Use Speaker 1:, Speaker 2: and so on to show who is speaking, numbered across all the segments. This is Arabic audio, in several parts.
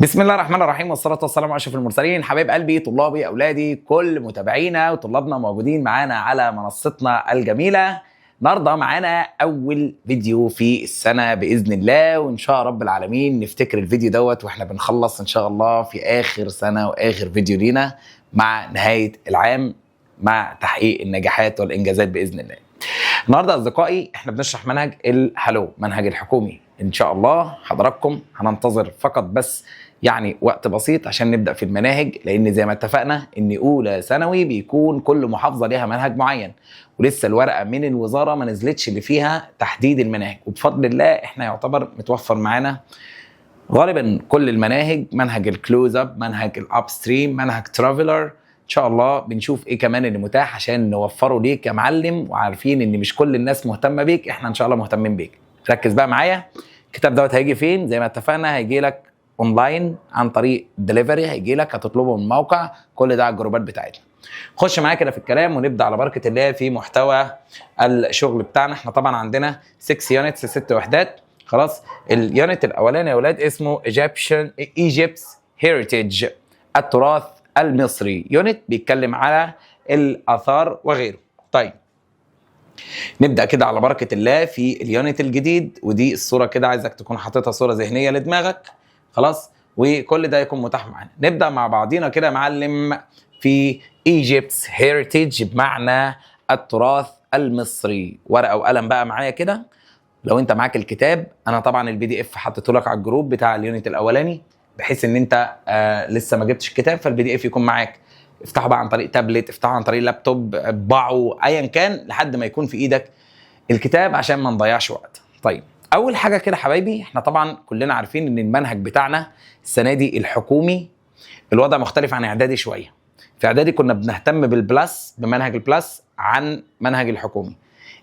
Speaker 1: بسم الله الرحمن الرحيم والصلاة والسلام على أشرف المرسلين. حبايب قلبي، طلابي، أولادي، كل متابعينا وطلابنا موجودين معانا على منصتنا الجميلة. النهارده معانا أول فيديو في السنة بإذن الله، وإن شاء رب العالمين نفتكر الفيديو دوت وإحنا بنخلص إن شاء الله في آخر سنة وآخر فيديو لينا مع نهاية العام، مع تحقيق النجاحات والإنجازات بإذن الله. النهارده أصدقائي إحنا بنشرح منهج الهلو، منهج الحكومي. إن شاء الله حضراتكم هننتظر فقط بس يعني وقت بسيط عشان نبدأ في المناهج، لأن زي ما اتفقنا إن أولى ثانوي بيكون كل محافظة ليها منهج معين، ولسه الورقة من الوزارة ما نزلتش اللي فيها تحديد المناهج، وبفضل الله إحنا يعتبر متوفر معانا غالبا كل المناهج، منهج الكلوز اب، منهج الاب ستريم، منهج ترافلر. ان شاء الله بنشوف ايه كمان اللي متاح عشان نوفره ليك يا معلم، وعارفين ان مش كل الناس مهتمه بيك، احنا ان شاء الله مهتمين بيك. ركز بقى معايا. الكتاب دوت هيجي فين؟ زي ما اتفقنا هيجي لك اونلاين عن طريق دليفري، هيجي لك هتطلبه من الموقع، كل ده على الجروبات بتاعتنا. خش معايا كده في الكلام ونبدا على بركه الله في محتوى الشغل بتاعنا. احنا طبعا عندنا 6 يونتس، 6 وحدات. خلاص، اليونت الاولاني يا اولاد اسمه Egypt's Heritage، التراث المصري. يونت بيتكلم على الاثار وغيره. طيب نبدا كده على بركه الله في اليونت الجديد، ودي الصوره كده عايزك تكون حاططها صوره ذهنيه لدماغك. خلاص، وكل ده يكون متاح معانا. نبدا مع بعضينا كده يا معلم في Egypt's Heritage بمعنى التراث المصري. ورقه وقلم بقى معايا كده. لو انت معاك الكتاب، انا طبعا الPDF حطيته لك على الجروب بتاع اليونت الاولاني، بحيث ان انت لسه ما جبتش الكتاب فالPDF يكون معاك. افتحه بقى عن طريق تابلت، افتحه عن طريق لابتوب، اطبعه، ايا كان لحد ما يكون في ايدك الكتاب عشان ما نضيعش وقت. طيب اول حاجه كده حبايبي، احنا طبعا كلنا عارفين ان المنهج بتاعنا السنه دي الحكومي الوضع مختلف عن اعدادي شويه. في اعدادي كنا بنهتم بالبلس، بمنهج البلس عن منهج الحكومي.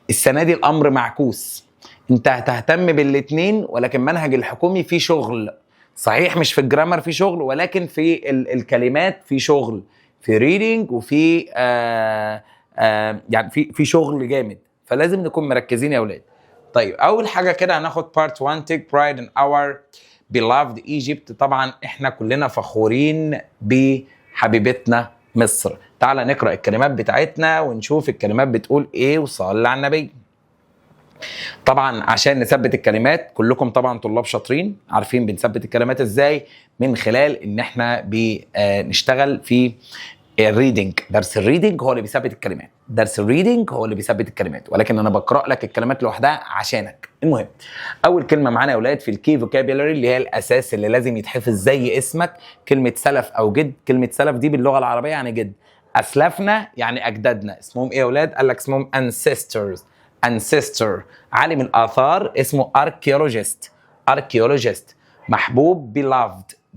Speaker 1: السنه دي الامر معكوس، انت هتهتم بالاثنين، ولكن منهج الحكومي فيه شغل. صحيح مش في الجرامر فيه شغل، ولكن في الكلمات فيه شغل، في ريدنج وفي يعني في شغل جامد، فلازم نكون مركزين يا اولاد. طيب اول حاجه كده هناخد part 1 take pride in our beloved Egypt. طبعا احنا كلنا فخورين بحبيبتنا مصر. تعال نقرا الكلمات بتاعتنا ونشوف الكلمات بتقول ايه، وصلي على النبي. طبعا عشان نثبت الكلمات، كلكم طبعا طلاب شاطرين عارفين بنثبت الكلمات ازاي، من خلال ان احنا بنشتغل في الريدنج. درس الريدنج هو اللي بيثبت الكلمات، درس الريدنج هو اللي بيثبت الكلمات، ولكن انا بقرا لك الكلمات لوحدها عشانك. المهم، اول كلمه معانا يا اولاد في الكي فوكابيولاري اللي هي الاساس اللي لازم يتحفظ زي اسمك، كلمه سلف او جد. كلمه سلف دي باللغه العربيه يعني جد، اسلافنا يعني اجدادنا. اسمهم ايه يا اولاد؟ قال لك اسمهم ancestors. ancestor. عالم الاثار اسمه archaeologist. محبوب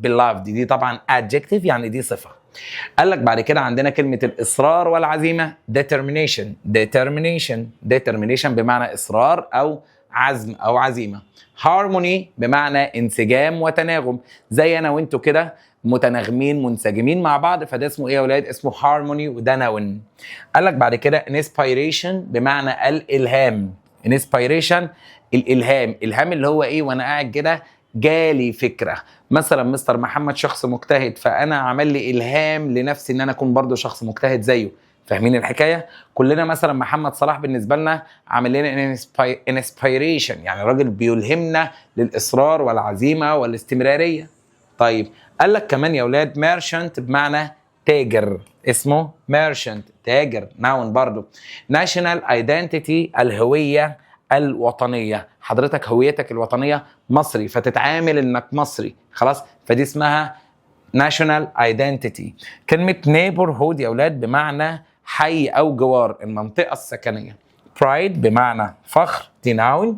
Speaker 1: beloved دي طبعا adjective يعني دي صفه. قال لك بعد كده عندنا كلمه الاصرار والعزيمه determination بمعنى اصرار او عزم او عزيمه. harmony بمعنى انسجام وتناغم، زي انا وانتوا كده متناغمين منسجمين مع بعض، فده اسمه ايه يا اولاد؟ اسمه harmony وده noun. قال لك بعد كده inspiration بمعنى الالهام. inspiration الالهام اللي هو ايه؟ وانا قاعد كده جالي فكره، مثلا مستر محمد شخص مجتهد، فانا عمل لي الهام لنفسي ان انا اكون برضو شخص مجتهد زيه. فاهمين الحكايه؟ كلنا مثلا محمد صلاح بالنسبه لنا عامل لنا انسبيريشن، يعني راجل بيلهمنا للاصرار والعزيمه والاستمراريه. طيب قال لك كمان يا اولاد ميرشنت بمعنى تاجر، اسمه ميرشنت تاجر، ناون برضو. ناشونال ايدنتيتي الهويه الوطنيه، حضرتك هويتك الوطنيه مصري فتتعامل انك مصري، خلاص، فدي اسمها national identity. كلمه neighborhood يا اولاد بمعنى حي او جوار، المنطقه السكنيه. pride بمعنى فخر، دي noun.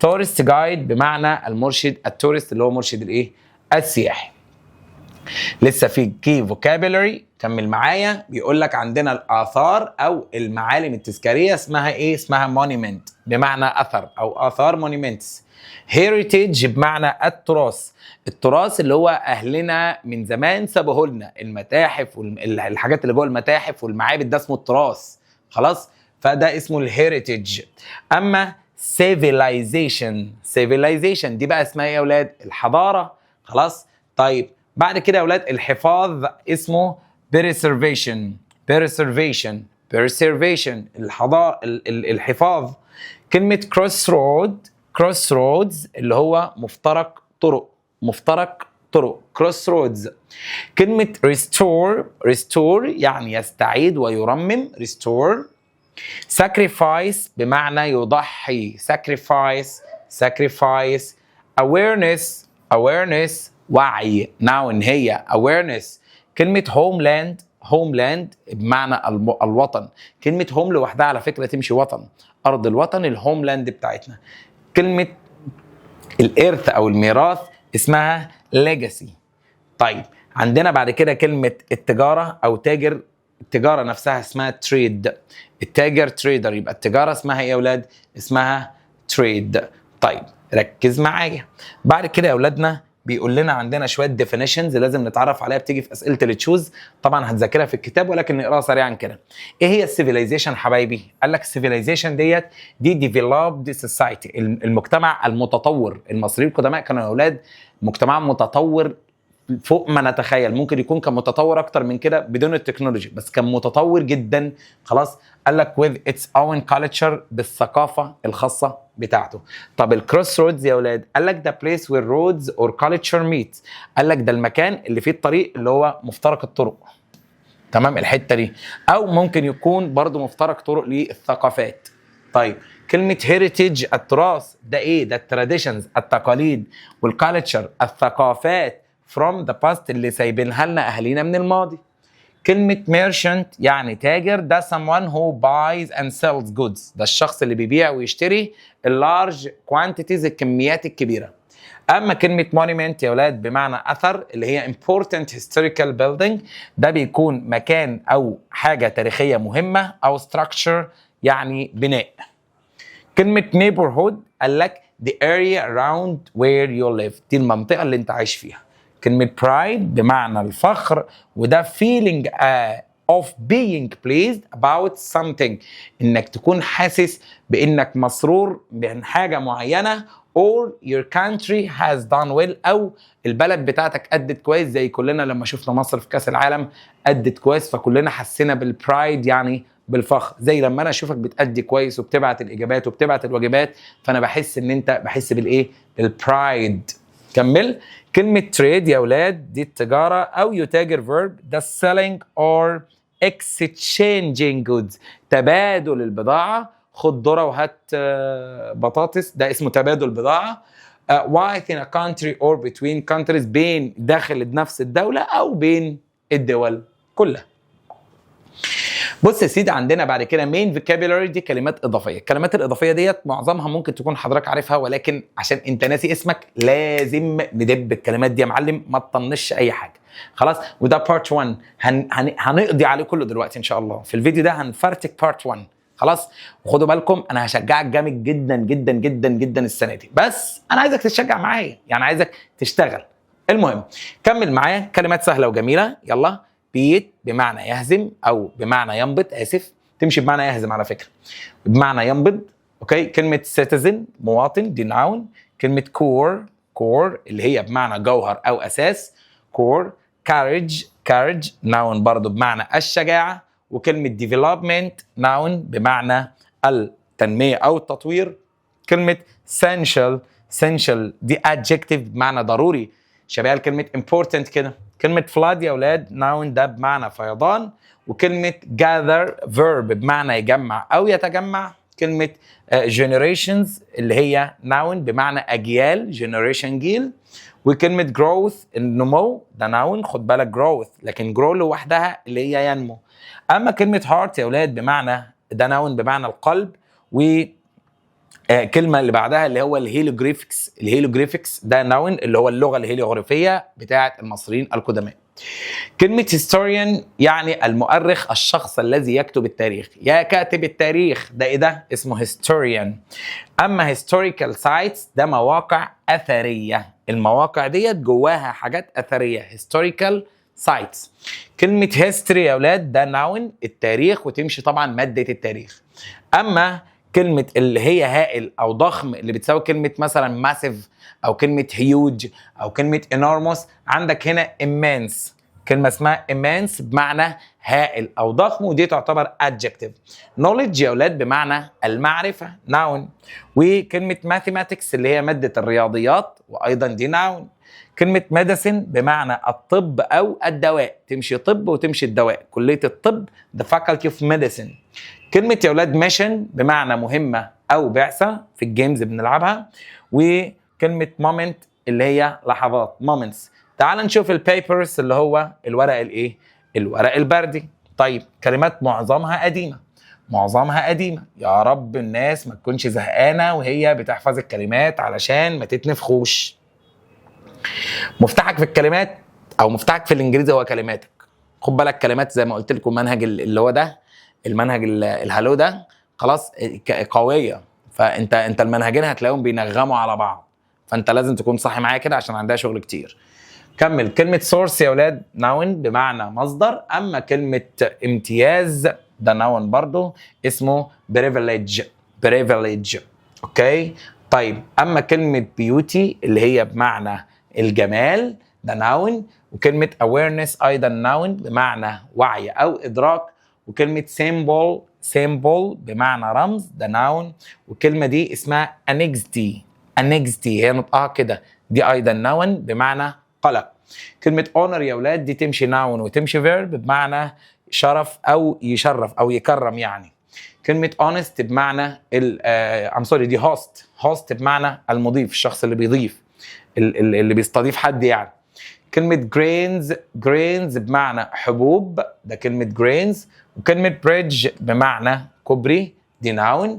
Speaker 1: tourist guide بمعنى المرشد، التورست اللي هو مرشد الايه؟ السياحي. لسه في كي فوكابيولاري، كمل معايا. بيقول لك عندنا الاثار او المعالم التذكاريه اسمها ايه؟ اسمها مونيمنت بمعنى اثر او اثار مونيمنتس. هيريتيج بمعنى التراث اللي هو اهلنا من زمان سابوه لنا، المتاحف والحاجات اللي جوه المتاحف والمعابد، ده اسمه التراث. خلاص، فده اسمه الهيريتيج. اما civilization دي بقى اسمها ايه يا اولاد؟ الحضاره. خلاص، طيب بعد كده يا اولاد الحفاظ اسمه preservation. preservation preservation الحفاظ. كلمة crossroads اللي هو مفترق طرق. مفترق طرق crossroads. كلمة restore يعني يستعيد ويرمم restore. sacrifice بمعنى يضحي sacrifice. awareness وعي noun هي awareness. كلمة homeland بمعنى الوطن. كلمة home لوحدها على فكرة تمشي وطن، أرض الوطن الهوملاند بتاعتنا. كلمة الإرث أو الميراث اسمها legacy. طيب عندنا بعد كده كلمة التجارة أو تاجر. التجارة نفسها اسمها trade. التاجر trader، يبقى التجارة اسمها ايه يا اولاد؟ اسمها trade. طيب ركز معايا. بعد كده يا اولادنا بيقول لنا عندنا شويه definitions لازم نتعرف عليها، بتيجي في اسئله التشوز، طبعا هتذاكرها في الكتاب ولكن نقراها سريعا كده. ايه هي السيفيلايزيشن حبايبي؟ قال لك السيفيلايزيشن دي developed society، المجتمع المتطور. المصريين القدماء كانوا يا اولاد مجتمع متطور فوق ما نتخيل، ممكن يكون كان متطور اكتر من كده بدون التكنولوجي، بس كان متطور جدا. خلاص قال لك with its own culture، بالثقافه الخاصه بتاعته. طب الكروس رودز يا اولاد قال لك the place where roads or culture meet. قال لك ده المكان اللي فيه الطريق اللي هو مفترق الطرق. تمام الحته دي. او ممكن يكون برضو مفترق طرق للثقافات. طيب كلمة هيريتيج التراث ده ايه؟ ده التراديشنز التقاليد، والكالتشر الثقافات from the past اللي سايبينها لنا اهالينا من الماضي. كلمة merchant يعني تاجر، ده someone who buys and sells goods، ده الشخص اللي بيبيع ويشتري large quantities الكميات الكبيرة. اما كلمة monument يا ولاد بمعنى اثر، اللي هي important historical building، ده بيكون مكان او حاجة تاريخية مهمة، او structure يعني بناء. كلمة neighborhood قال لك the area around where you live، دي المنطقة اللي انت عايش فيها. كلمة pride بمعنى الفخر، وده feeling of being pleased about something، انك تكون حاسس بانك مسرور بان حاجة معينة، or your country has done well، او البلد بتاعتك ادت كويس، زي كلنا لما شفنا مصر في كاس العالم ادت كويس فكلنا حسينا بالبرايد يعني بالفخر. زي لما انا اشوفك بتأدي كويس وبتبعت الاجابات وبتبعت الواجبات، فانا بحس ان انت بحس بالايه؟ بالبرايد. كمل. كلمة تريد يا اولاد دي التجارة او يتاجر فيرب، ده selling or exchanging goods، تبادل البضاعة. خد ذرة وهات بطاطس، ده اسمه تبادل بضاعة. within a country or between countries، بين داخل نفس الدولة او بين الدول كلها. بص يا سيدي عندنا بعد كده مين فوكابيولاري، دي كلمات اضافيه. الكلمات الاضافيه ديت معظمها ممكن تكون حضرتك عارفها، ولكن عشان انت ناسي اسمك لازم ندب الكلمات دي يا معلم، ما تطنش اي حاجه. خلاص وده بارت 1 هنقضي عليه كله دلوقتي ان شاء الله. في الفيديو ده هنفرتك بارت 1. خلاص وخدوا بالكم انا هشجعك جامد جدا جدا جدا جدا السنه دي، بس انا عايزك تشجع معايا، يعني عايزك تشتغل. المهم كمل معايا، كلمات سهله وجميله. يلا. بيت بمعنى يهزم او بمعنى ينبض، اسف تمشي بمعنى يهزم على فكره، بمعنى ينبض. اوكي. كلمه سيتيزن مواطن، دي ناون. كلمه كور اللي هي بمعنى جوهر او اساس، كور. كارج ناون برضو بمعنى الشجاعه. وكلمه ديفلوبمنت ناون بمعنى التنميه او التطوير. كلمه سنشال دي adjective بمعنى ضروري، شبيهه لكلمه important كده. كلمة flood يا أولاد ناون، ده بمعنى فيضان. وكلمة gather verb بمعنى يجمع أو يتجمع. كلمة generations اللي هي ناون بمعنى أجيال، generation جيل. وكلمة growth النمو، ده ناون خد بالك growth، لكن grow لوحدها اللي هي ينمو. أما كلمة heart يا أولاد بمعنى، ده ناون بمعنى القلب. و كلمة اللي بعدها اللي هو الهيلوجريفكس ده ناون اللي هو اللغة الهيلوغرافية بتاعة المصريين القدماء. كلمة historian يعني المؤرخ، الشخص الذي يكتب التاريخ، يا كاتب التاريخ ده ايه ده؟ اسمه historian. اما historical sites ده مواقع اثرية، المواقع ديت جواها حاجات اثرية، historical sites. كلمة history يا اولاد ده ناون التاريخ، وتمشي طبعا مادة التاريخ. اما كلمه اللي هي هائل او ضخم اللي بتساوي كلمه مثلا ماسيف او كلمه هيوج او كلمه enormous، عندك هنا immense، كلمه اسمها immense بمعنى هائل او ضخم، ودي تعتبر adjective. knowledge يا اولاد بمعنى المعرفه noun، وكلمه mathematics اللي هي ماده الرياضيات وايضا دي noun. كلمه medicine بمعنى الطب او الدواء، تمشي طب وتمشي الدواء، كليه الطب the faculty of medicine. كلمه يا اولاد mission بمعنى مهمه او بعثه، في الجيمز بنلعبها. وكلمه moment اللي هي لحظات moments. تعال نشوف البيبرز اللي هو الورق الايه؟ الورق البردي. طيب كلمات معظمها قديمه، معظمها قديمه، يا رب الناس ما تكونش زهقانه وهي بتحفظ الكلمات علشان ما تتنفخوش. مفتاحك في الكلمات او مفتاحك في الانجليزي هو كلماتك. خد بالك كلمات زي ما قلت لكم منهج اللي هو ده، المنهج الهالو ده خلاص قويه، فانت المنهجين هتلاقيهم بينغموا على بعض، فانت لازم تكون صاحي معايا كده عشان عندها شغل كتير. كمل. كلمة source يا ولاد noun بمعنى مصدر، أما كلمة امتياز ده noun برضو اسمه privilege. privilege أوكي. طيب أما كلمة beauty اللي هي بمعنى الجمال ده noun، وكلمة awareness أيضا noun بمعنى وعي أو إدراك، وكلمة symbol بمعنى رمز ده noun، وكلمة دي اسمها anxiety. anxiety هي نطقها كده، دي أيضا noun بمعنى قلق. كلمة honor يا ولاد دي تمشي noun وتمشي verb بمعنى شرف أو يشرف أو يكرم يعني. كلمة honest بمعنى دي host بمعنى المضيف، الشخص اللي بيضيف، اللي بيستضيف حد يعني. كلمة grains بمعنى حبوب ده كلمة grains، وكلمة bridge بمعنى كوبري دي noun.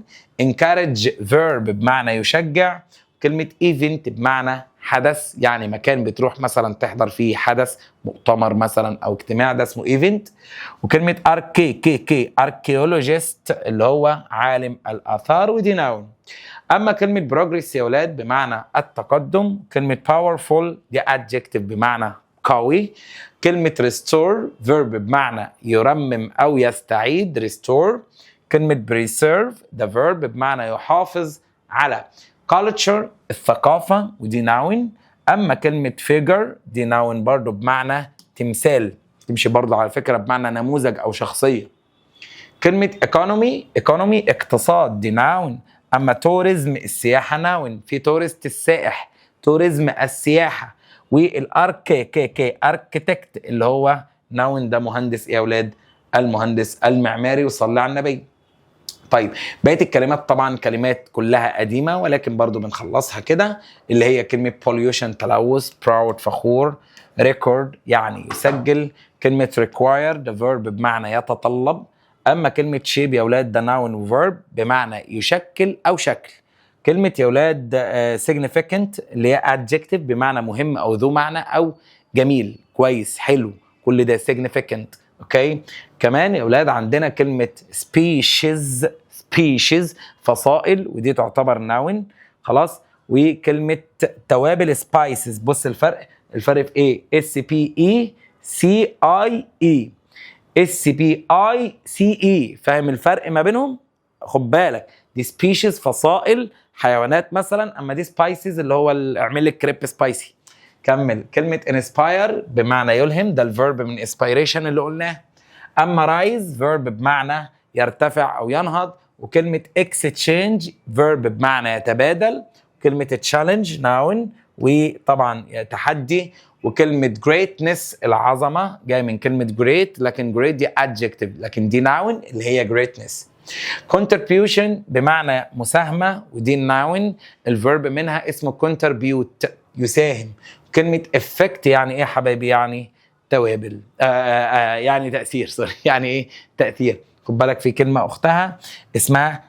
Speaker 1: encourage verb بمعنى يشجع، كلمة event بمعنى حدث، يعني مكان بتروح مثلا تحضر فيه حدث مؤتمر مثلا او اجتماع ده اسمه ايفنت. وكلمه archaeologist اللي هو عالم الاثار ودي ناون. اما كلمه بروجريس يا ولاد بمعنى التقدم، كلمه powerful دي adjective بمعنى قوي. كلمه restore verb بمعنى يرمم او يستعيد restore. كلمه preserve ده verb بمعنى يحافظ على. culture الثقافة ودي ناون. أما كلمة figure دي ناون برضو بمعنى تمثال، تمشي برضو على فكرة بمعنى نموذج أو شخصية. كلمة economy اقتصاد دي ناون. أما tourism السياحة ناون، في تورست السائح، tourism السياحة. architect اللي هو ناون ده مهندس يا أولاد، المهندس المعماري، وصلى على النبي. طيب بقية الكلمات طبعا كلمات كلها قديمة ولكن برضو بنخلصها كده، اللي هي كلمة pollution تلوث، proud فخور، record يعني يسجل، كلمة require ده verb بمعنى يتطلب. أما كلمة shape يا ولاد ده noun verb بمعنى يشكل أو شكل. كلمة يا ولاد significant اللي هي adjective بمعنى مهم أو ذو معنى أو جميل كويس حلو، كل ده significant. اوكي. كمان يا اولاد عندنا كلمه species فصائل ودي تعتبر ناون خلاص. وكلمه توابل spices، بص الفرق في ايه؟ SPICE فاهم الفرق ما بينهم؟ خد بالك دي species فصائل حيوانات مثلا، اما دي spices اللي هو اعمل لك كريب سبايسي. كمل. كلمة inspire بمعنى يلهم ده الفيرب من inspiration اللي قلناه. أما rise verb بمعنى يرتفع أو ينهض. وكلمة exchange verb بمعنى يتبادل. كلمة challenge noun وطبعا تحدي. وكلمة greatness العظمة جاي من كلمة great، لكن great دي adjective لكن دي noun اللي هي greatness. contribution بمعنى مساهمة ودي noun الفيرب منها اسمه contribute يساهم. كلمة effect يعني ايه يا حبايبي؟ يعني توابل يعني تأثير يعني ايه؟ تأثير. خد بالك في كلمة اختها اسمها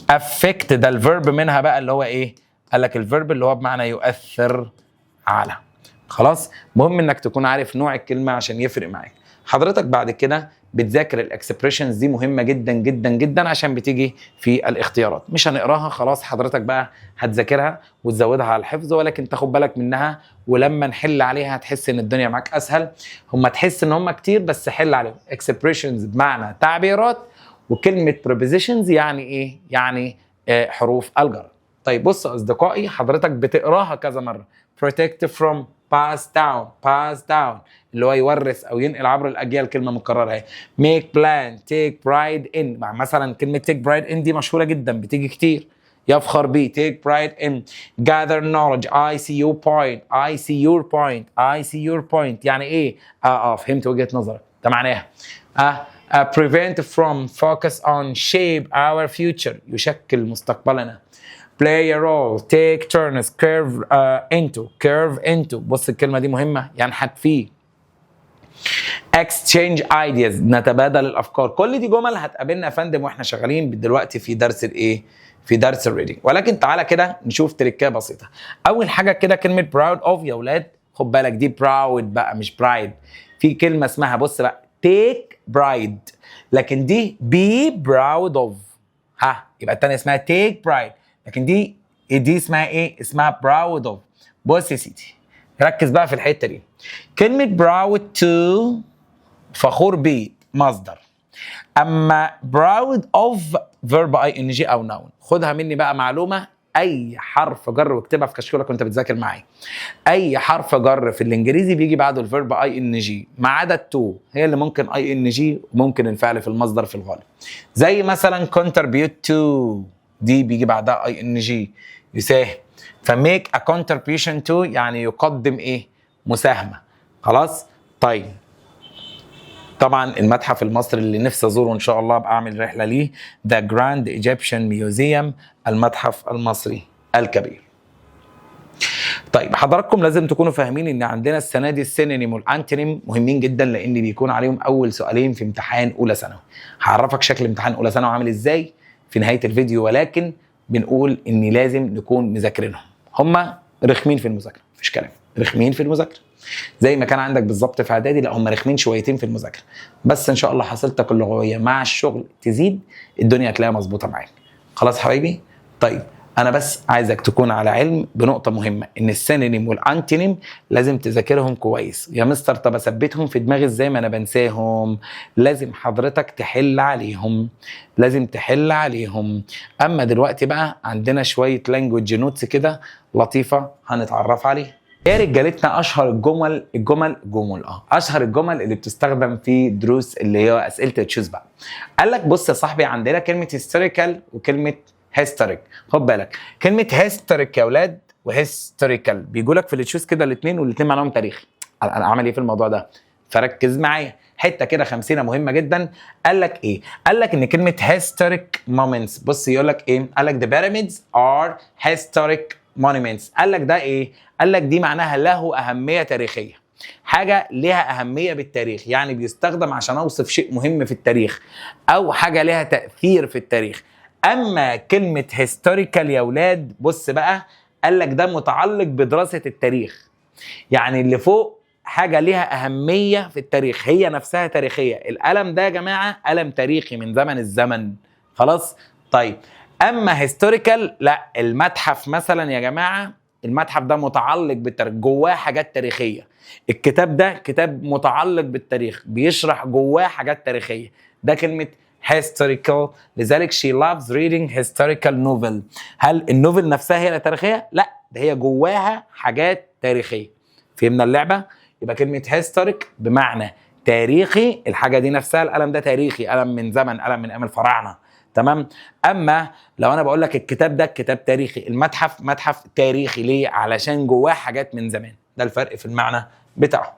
Speaker 1: affect ده الفيرب منها بقى اللي هو ايه؟ قال لك الفيرب اللي هو بمعنى يؤثر على. خلاص مهم انك تكون عارف نوع الكلمة عشان يفرق معاك. حضرتك بعد كده بتذاكر الاكسبريشنز دي مهمه جدا جدا جدا عشان بتيجي في الاختيارات. مش هنقراها خلاص، حضرتك بقى هتذاكرها وتزودها على الحفظ، ولكن تاخد بالك منها ولما نحل عليها هتحس ان الدنيا معاك اسهل. هم تحس ان هم كتير بس حل عليهم. اكسبريشنز بمعنى تعبيرات، وكلمه prepositions يعني ايه؟ يعني حروف الجر. طيب بص يا اصدقائي، حضرتك بتقراها كذا مره. protect from، pass down، pass down اللي هو يورث او ينقل عبر الاجيال، كلمه مكرره اهي. make plan، take pride in، مع مثلا كلمه take pride in دي مشهوره جدا بتيجي كتير، يفخر بيه. take pride in، gather knowledge، I see your point، I see your point، I see your point يعني ايه؟ فهمت وجهه نظرك، ده معناها prevent from، focus on، shape our future يشكل مستقبلنا. play a role، take turns، curve into بص الكلمة دي مهمة، ينحت فيه. exchange ideas نتبادل الأفكار. كل دي جمل هتقابلنا يا فندم واحنا شغالين دلوقتي في درس الايه؟ في درس الريدنج. ولكن تعالى كده نشوف تريكة بسيطة. أول حاجة كده كلمة proud of يا ولاد، خد بالك دي proud بقى مش pride. في كلمة اسمها بص بقى take pride، لكن دي be proud of. يبقى التانية اسمها take pride، لكن دي اسمها ايه؟ اسمها proud of. بص يا سيدي ركز بقى في الحته دي. كلمه proud to فخور بيه مصدر، اما proud of verb ing او noun. خدها مني بقى معلومه، اي حرف جر واكتبها في كشكولك وانت بتذاكر معايا. اي حرف جر في الانجليزي بيجي بعده الفيرب ing ما عدا التو، هي اللي ممكن ing وممكن الفعل في المصدر في الغالب. زي مثلا contribute to دي بيجي بعدها ing يساهم. فميك a contribution to يعني يقدم ايه؟ مساهمه. خلاص. طيب طبعا المتحف المصري اللي نفسي ازوره ان شاء الله ابقى اعمل رحله ليه، The Grand Egyptian Museum، المتحف المصري الكبير. طيب حضراتكم لازم تكونوا فاهمين ان عندنا السنه دي السينونيم والانتونيم مهمين جدا، لان بيكون عليهم اول سؤالين في امتحان اولى ثانوي. هعرفك شكل امتحان اولى ثانوي عامل ازاي في نهايه الفيديو، ولكن بنقول ان لازم نكون مذاكرينهم. هما رخمين في المذاكره، مفيش كلام، رخمين في المذاكره زي ما كان عندك بالظبط في اعدادي. لا هم رخمين شويتين في المذاكره، بس ان شاء الله حصيلتك اللغويه مع الشغل تزيد، الدنيا هتلاقيها مظبوطه معاك. خلاص حبايبي. طيب انا بس عايزك تكون على علم بنقطه مهمه، ان السينونيم والانتونيم لازم تذاكرهم كويس. يا مستر طب اثبتهم في دماغي ازاي ما انا بنساهم؟ لازم حضرتك تحل عليهم، لازم تحل عليهم. اما دلوقتي بقى عندنا شويه لانجوج نوتس كده لطيفه هنتعرف عليها. يا رجالتنا اشهر اشهر الجمل اللي بتستخدم في دروس اللي هي اسئله تشوز بقى. قال لك بص يا صاحبي، عندنا كلمه هيستوريكال وكلمه هيستوريك. خد بالك كلمه هيستوريك يا اولاد وهيستوريكال بيجوا لك في التشوز كده الاثنين، والاثنين معناهم تاريخي. انا اعمل ايه في الموضوع ده؟ فركز معايا حته كده 50 مهمه جدا. قال لك ايه؟ قال لك ان كلمه هيستوريك مومنتس، بص يقول لك ايه؟ قال لك the pyramids are historic monuments. قال لك ده ايه؟ قال لك دي معناها له اهميه تاريخيه، حاجه لها اهميه بالتاريخ، يعني بيستخدم عشان اوصف شيء مهم في التاريخ او حاجه لها تاثير في التاريخ. اما كلمه هيستوريكال يا اولاد بص بقى، قال لك ده متعلق بدراسه التاريخ، يعني اللي فوق حاجه لها اهميه في التاريخ هي نفسها تاريخيه. القلم ده يا جماعه قلم تاريخي من زمن الزمن. خلاص. طيب اما هيستوريكال لا، المتحف مثلا يا جماعه، المتحف ده متعلق بالتاريخ، جواه حاجات تاريخيه. الكتاب ده كتاب متعلق بالتاريخ، بيشرح جواه حاجات تاريخيه، ده كلمه historical. لذلك she loves reading historical novel. هل النوفل نفسها هي تاريخيه؟ لا، ده هي جواها حاجات تاريخيه. فهمنا اللعبه؟ يبقى كلمه historic بمعنى تاريخي، الحاجه دي نفسها القلم ده تاريخي، قلم من زمن، قلم من ايام الفراعنه. تمام. اما لو انا بقول لك الكتاب ده كتاب تاريخي، المتحف متحف تاريخي. ليه؟ علشان جواه حاجات من زمان. ده الفرق في المعنى بتاعه.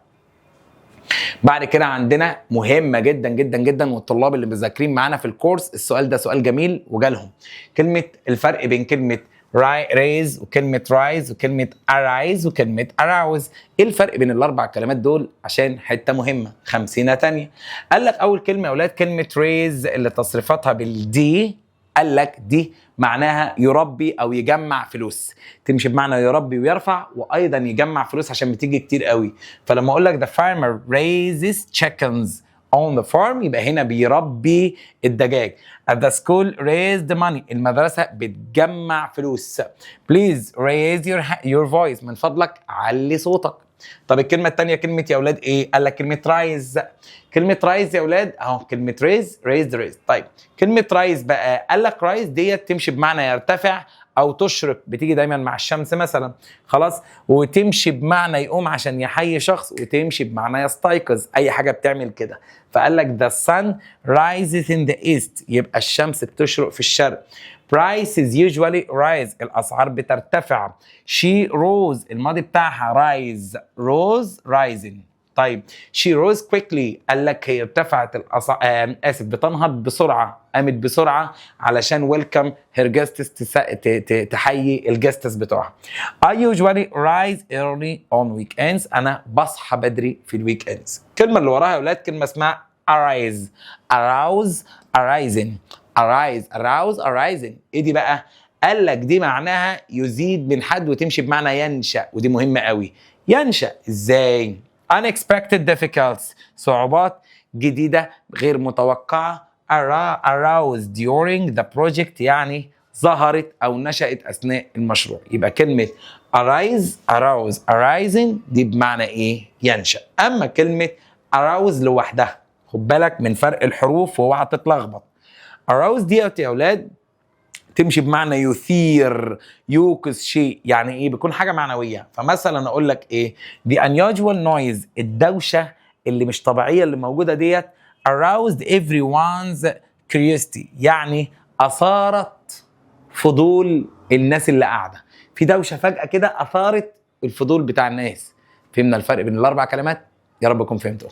Speaker 1: بعد كده عندنا مهمه جدا جدا جدا، والطلاب اللي مذاكرين معانا في الكورس السؤال ده سؤال جميل وجالهم. كلمه الفرق بين كلمه raise وكلمه rise وكلمه arise وكلمه arouse. ايه الفرق بين الاربع كلمات دول؟ عشان حته مهمه 50 تانية. قال لك اول كلمه يا اولاد كلمه raise اللي تصريفاتها بالدي، قال لك دي معناها يربي او يجمع فلوس، تمشي بمعنى يربي ويرفع وايضا يجمع فلوس عشان بتيجي كتير قوي. فلما اقول لك the farmer raises chickens on the farm يبقى هنا بيربي الدجاج. at the school raised money، المدرسة بتجمع فلوس. please raise your voice، من فضلك علي صوتك. طب الكلمه الثانيه كلمه يا اولاد ايه؟ قال لك كلمه رايز. كلمه رايز يا اولاد اهو كلمه ريز. طيب كلمه رايز بقى قال لك رايز ديت تمشي بمعنى يرتفع او تشرق، بتيجي دايما مع الشمس مثلا، خلاص، وتمشي بمعنى يقوم عشان يحيي شخص، وتمشي بمعنى يستيقظ، اي حاجه بتعمل كده. فقال لك the sun rises in the east، يبقى الشمس بتشرق في الشرق. prices usually rise، الاسعار بترتفع. she rose، الماضي بتاعها rise، rising. طيب she rose quickly، قال لك هي ارتفعت بتنهض بسرعه، قامت بسرعه علشان ويلكم هير جاستس، تحيي الجاستس بتوعها. I usually rise early on weekends، انا بصحى بدري في الويك اندز. الكلمه اللي وراها يا اولاد كلمه اسمها arise، arising. ايه دي بقى؟ قال لك دي معناها يزيد من حد وتمشي بمعنى ينشأ، ودي مهمه قوي. ينشأ ازاي؟ unexpected difficulties، صعوبات جديدة غير متوقعة. arouse during the project، يعني ظهرت أو نشأت أثناء المشروع. يبقى كلمة arising دي بمعنى إيه؟ ينشأ. أما كلمة arouse لوحدها، خد بالك من فرق الحروف واوعى تتلخبط. arouse دي يا أولاد تمشي بمعنى يثير، يوقظ شيء، يعني ايه؟ بيكون حاجه معنويه. فمثلا اقول لك ايه؟ the unusual noise، الدوشه اللي مش طبيعيه اللي موجوده ديت aroused everyone's curiosity، يعني اثارت فضول الناس اللي قاعده. في دوشه فجاه كده اثارت الفضول بتاع الناس. فهمنا الفرق بين الاربع كلمات؟ يا رب تكون فهمتوا.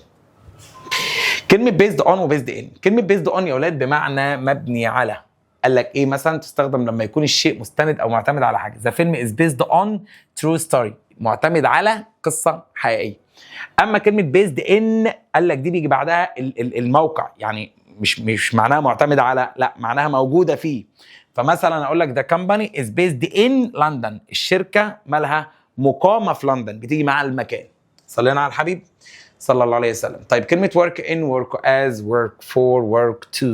Speaker 1: كلمه based on و based in، كلمه based on يا اولاد بمعنى مبني على. قال لك ايه مثلا؟ تستخدم لما يكون الشيء مستند او معتمد على حاجه. ذا فيلم از بيزد اون ترو ستوري، معتمد على قصه حقيقيه. اما كلمه بيزد ان قال لك دي بيجي بعدها الموقع، يعني مش معناها معتمد على، لا معناها موجوده فيه. فمثلا اقول لك ذا كمباني از بيزد ان لندن، الشركه مالها مقامه في لندن، بتيجي مع المكان. صلينا على الحبيب صلى الله عليه وسلم. طيب كلمة work in، work as، work for، work to،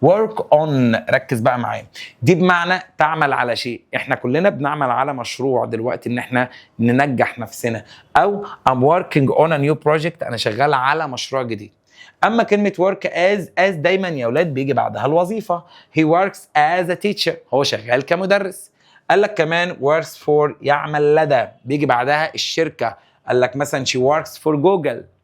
Speaker 1: work on، ركز بقى معايا، دي بمعنى تعمل على شيء. احنا كلنا بنعمل على مشروع دلوقتي ان احنا ننجح نفسنا، او I'm working on a new project، انا شغال على مشروع جديد. اما كلمة work as دايما يا اولاد بيجي بعدها الوظيفة. he works as a teacher، هو شغال كمدرس. قال لك كمان works for، يعمل لدى، بيجي بعدها الشركة. قال لك مثلا she works for Google.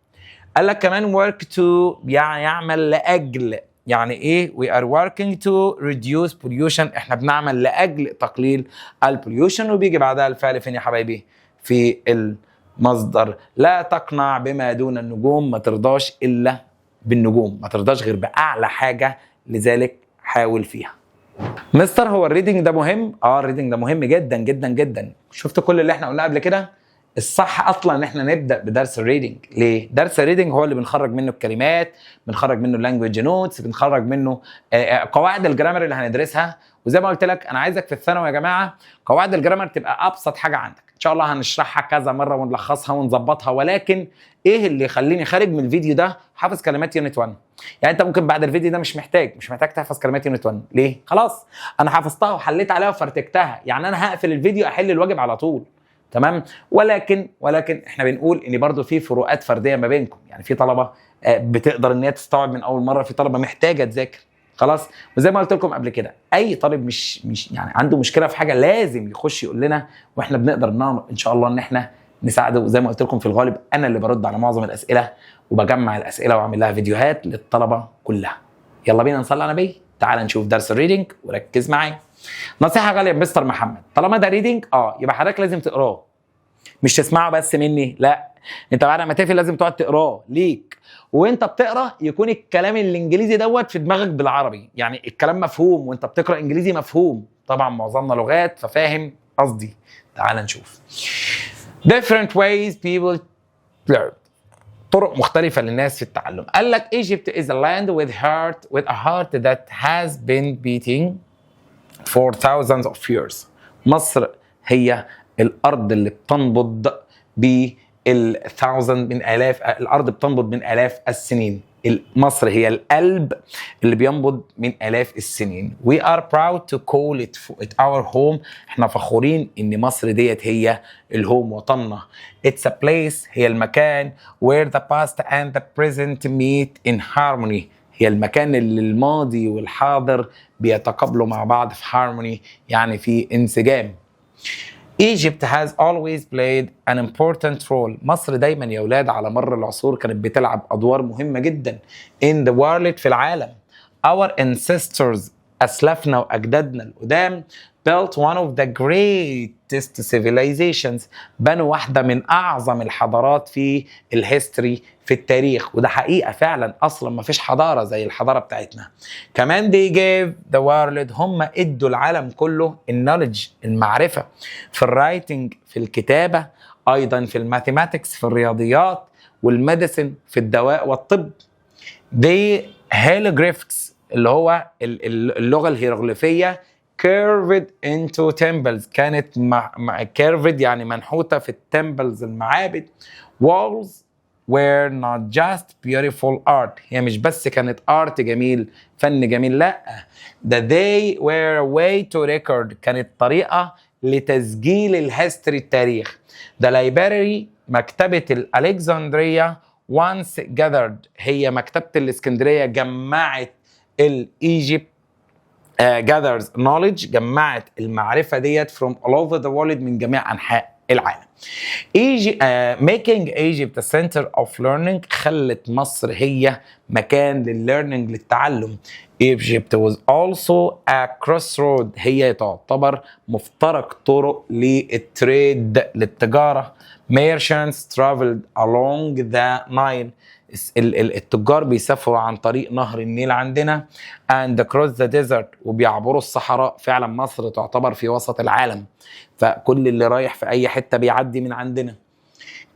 Speaker 1: قال لك كمان work to، يعني يعمل لأجل، يعني ايه؟ we are working to reduce pollution، احنا بنعمل لأجل تقليل البوليوشن. وبيجي بعدها الفعل فين يا حبايبي؟ في المصدر. لا تقنع بما دون النجوم، ما ترضاش إلا بالنجوم، ما ترضاش غير بأعلى حاجة، لذلك حاول فيها. مستر هو الريدنج ده مهم؟ الريدنج ده مهم جدا جدا جدا. شفت كل اللي احنا قلناه قبل كده؟ الصح اصلا ان احنا نبدا بدرس الريدنج. ليه؟ درس الريدنج هو اللي بنخرج منه الكلمات، بنخرج منه اللانجويج نوتس، بنخرج منه قواعد الجرامر اللي هندرسها. وزي ما قلت لك انا عايزك في الثانوي يا جماعه قواعد الجرامر تبقى ابسط حاجه عندك. ان شاء الله هنشرحها كذا مره ونلخصها ونظبطها، ولكن ايه اللي يخليني خارج من الفيديو ده حافظ كلمات يونت 1؟ يعني انت ممكن بعد الفيديو ده مش محتاج تحفظ كلمات يونت 1. ليه؟ خلاص انا حفظتها وحليت عليها وفرتكتها، يعني انا هقفل الفيديو احل الواجب على طول. تمام؟ ولكن احنا بنقول ان برضو في فروقات فرديه ما بينكم، يعني في طلبه بتقدر ان هي تستوعب من اول مره، في طلبه محتاجه تذاكر. خلاص؟ وزي ما قلت لكم قبل كده اي طالب مش يعني عنده مشكله في حاجه لازم يخش يقول لنا، واحنا بنقدر ان شاء الله ان احنا نساعده. وزي ما قلت لكم في الغالب انا اللي برد على معظم الاسئله وبجمع الاسئله واعمل لها فيديوهات للطلبه كلها. يلا بينا نصلي على النبي. تعال نشوف درس الريدنج وركز معايا. نصيحه غاليه مستر محمد، طالما ده ريدنج يبقى حضرتك لازم تقراه، مش تسمعه بس مني، لا انت بعد ما تقفل لازم تقعد تقراه ليك. وانت بتقرا يكون الكلام الانجليزي دوت في دماغك بالعربي، يعني الكلام مفهوم وانت بتقرا انجليزي مفهوم. طبعا معظمنا لغات ففاهم قصدي. تعال نشوف. different ways people learn، طرق مختلفة للناس في التعلم. قال لك Egypt is a land with a heart that has been beating for thousands of years. مصر هي الأرض اللي بتنبض الأرض بتنبض من آلاف السنين. مصر هي القلب اللي بينبض من آلاف السنين. We are proud to call it our home. احنا فخورين ان مصر ديت هي الهوم، وطننا. It's a place، هي المكان where the past and the present meet in harmony. هي المكان اللي الماضي والحاضر بيتقابلوا مع بعض في harmony، يعني في انسجام. Egypt has always played an important role. مصر دايما يا ولاد على مر العصور كانت بتلعب أدوار مهمة جدا in the world، في العالم. Our ancestors، أسلافنا وأجدادنا القدام، built one of the greatest civilizations. بنوا واحدة من أعظم الحضارات في الهيستوري، في التاريخ. وده حقيقة فعلا، أصلا ما فيش حضارة زي الحضارة بتاعتنا. كمان they gave the world، هم ادوا العالم كله النولج، المعرفة، في الرايتنج، في الكتابة، أيضا في الماثيماتكس، في الرياضيات، والميديسن، في الدواء والطب. they hieroglyphs، اللي هو اللغة الهيروغليفية، curved into temples، كانت curved يعني منحوتة في التمبلز، المعابد. walls were not just beautiful art، هي مش بس كانت art جميل، فن جميل، لا، ده they were a way to record، كانت طريقة لتسجيل الهيستوري، التاريخ. the library، مكتبة الألكسندرية، once gathered، هي مكتبة الإسكندرية، جمعت الإيجيبت gathers knowledge، جمعت المعرفة ديت from all over the world، من جميع أنحاء العالم. making Egypt a center of learning، خلت مصر هي مكان للlearning، للتعلم. Egypt was also a crossroad، هي تعتبر مفترق طرق للتريد، للتجارة. merchants traveled along the Nile، التجار بيسافروا عن طريق نهر النيل عندنا. and across the desert، وبيعبروا الصحراء. فعلا مصر تعتبر في وسط العالم، فكل اللي رايح في اي حتة بيعدي من عندنا.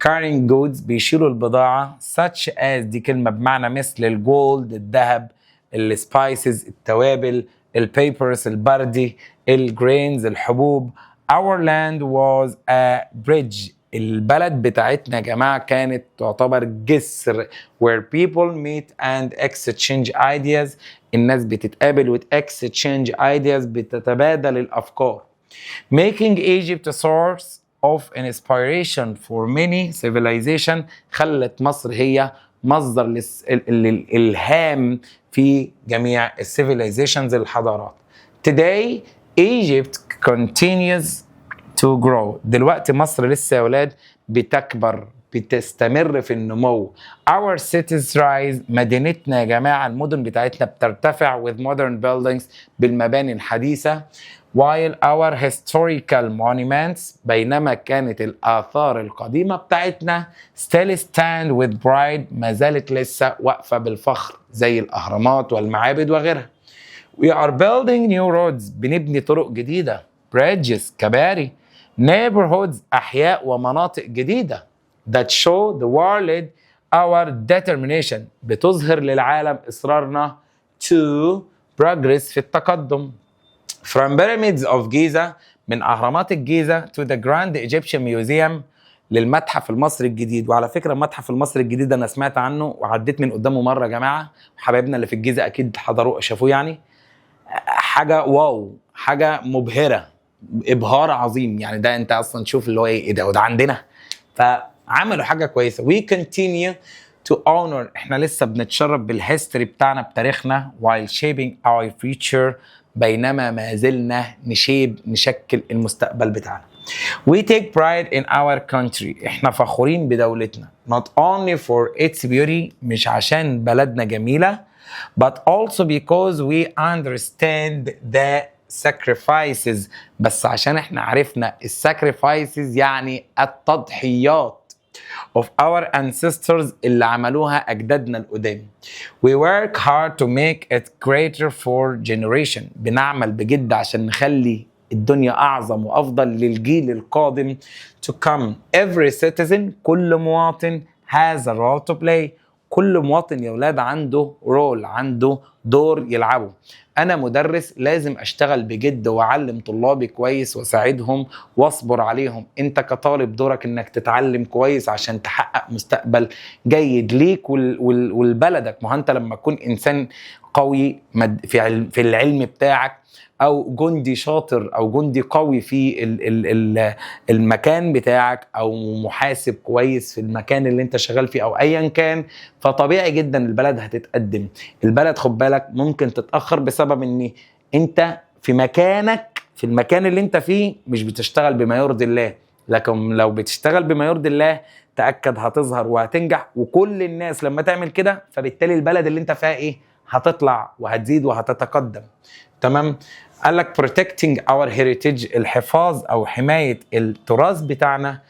Speaker 1: carrying goods، بيشيلوا البضاعة. such as، دي كلمة بمعنى مثل، الجولد، الذهب، السبايسز، التوابل، البيبرز، البردي، الجرينز، الحبوب. our land was a bridge، البلد بتاعتنا يا جماعة كانت تعتبر جسر where people meet and exchange ideas، الناس بتتقابل وتexchange ideas، بتتبادل الأفكار. making Egypt a source of inspiration for many civilization، خلت مصر هي مصدر للإلهام في جميع civilizations، الحضارات. Today Egypt continues to grow، دلوقتي مصر لسه يا ولاد بتكبر، بتستمر في النمو. our cities rise، مدينتنا يا جماعة، المدن بتاعتنا بترتفع with modern buildings، بالمباني الحديثة. while our historical monuments، بينما كانت الآثار القديمة بتاعتنا still stand with pride، ما زالت لسه واقفة بالفخر، زي الأهرامات والمعابد وغيرها. we are building new roads، بنبني طرق جديدة، bridges، كباري، neighborhoods، أحياء ومناطق جديدة. that show the world our determination، بتظهر للعالم إصرارنا to progress، في التقدم. from pyramids of Giza، من أهرامات الجيزة to the Grand Egyptian Museum، للمتحف المصري الجديد. وعلى فكرة المتحف المصري الجديد أنا سمعت عنه وعديت من قدامه مرة يا جماعة، وحبايبنا اللي في الجيزة أكيد حضروه شافوه، يعني حاجة واو، حاجة مبهرة، ابهار عظيم. يعني ده انت اصلا تشوف اللي هو ايه ده، وده عندنا، فعملوا حاجه كويسه. we continue to honor، احنا لسه بنتشرف بالهيستوري بتاعنا، بتاريخنا، while shaping our future، بينما ما زلنا نشكل المستقبل بتاعنا. we take pride in our country، احنا فخورين بدولتنا، not only for its beauty، مش عشان بلدنا جميله، but also because we understand the sacrifices، بس عشان احنا عرفنا الساكريفايسز، يعني التضحيات of our ancestors، اللي عملوها أجدادنا القدام. we work hard to make it greater for generation، بنعمل بجد عشان نخلي الدنيا أعظم وأفضل للجيل القادم to come. every citizen، كل مواطن has a role to play، كل مواطن يا ولاد عنده رول، عنده دور يلعبه. انا مدرس لازم اشتغل بجد واعلم طلابي كويس واساعدهم واصبر عليهم. انت كطالب دورك انك تتعلم كويس عشان تحقق مستقبل جيد ليك ولبلدك. ما انت لما تكون انسان قوي في العلم بتاعك، او جندي شاطر او جندي قوي في المكان بتاعك، او محاسب كويس في المكان اللي انت شغال فيه او ايا كان، فطبيعي جدا البلد هتتقدم. البلد خد بالك ممكن تتاخر بسبب ان انت في مكانك، في المكان اللي انت فيه مش بتشتغل بما يرضي الله. لكن لو بتشتغل بما يرضي الله تاكد هتظهر وهتنجح، وكل الناس لما تعمل كده فبالتالي البلد اللي انت فيها ايه هتطلع وهتزيد وهتتقدم. تمام. قال لك protecting our heritage، الحفاظ او حمايه التراث بتاعنا،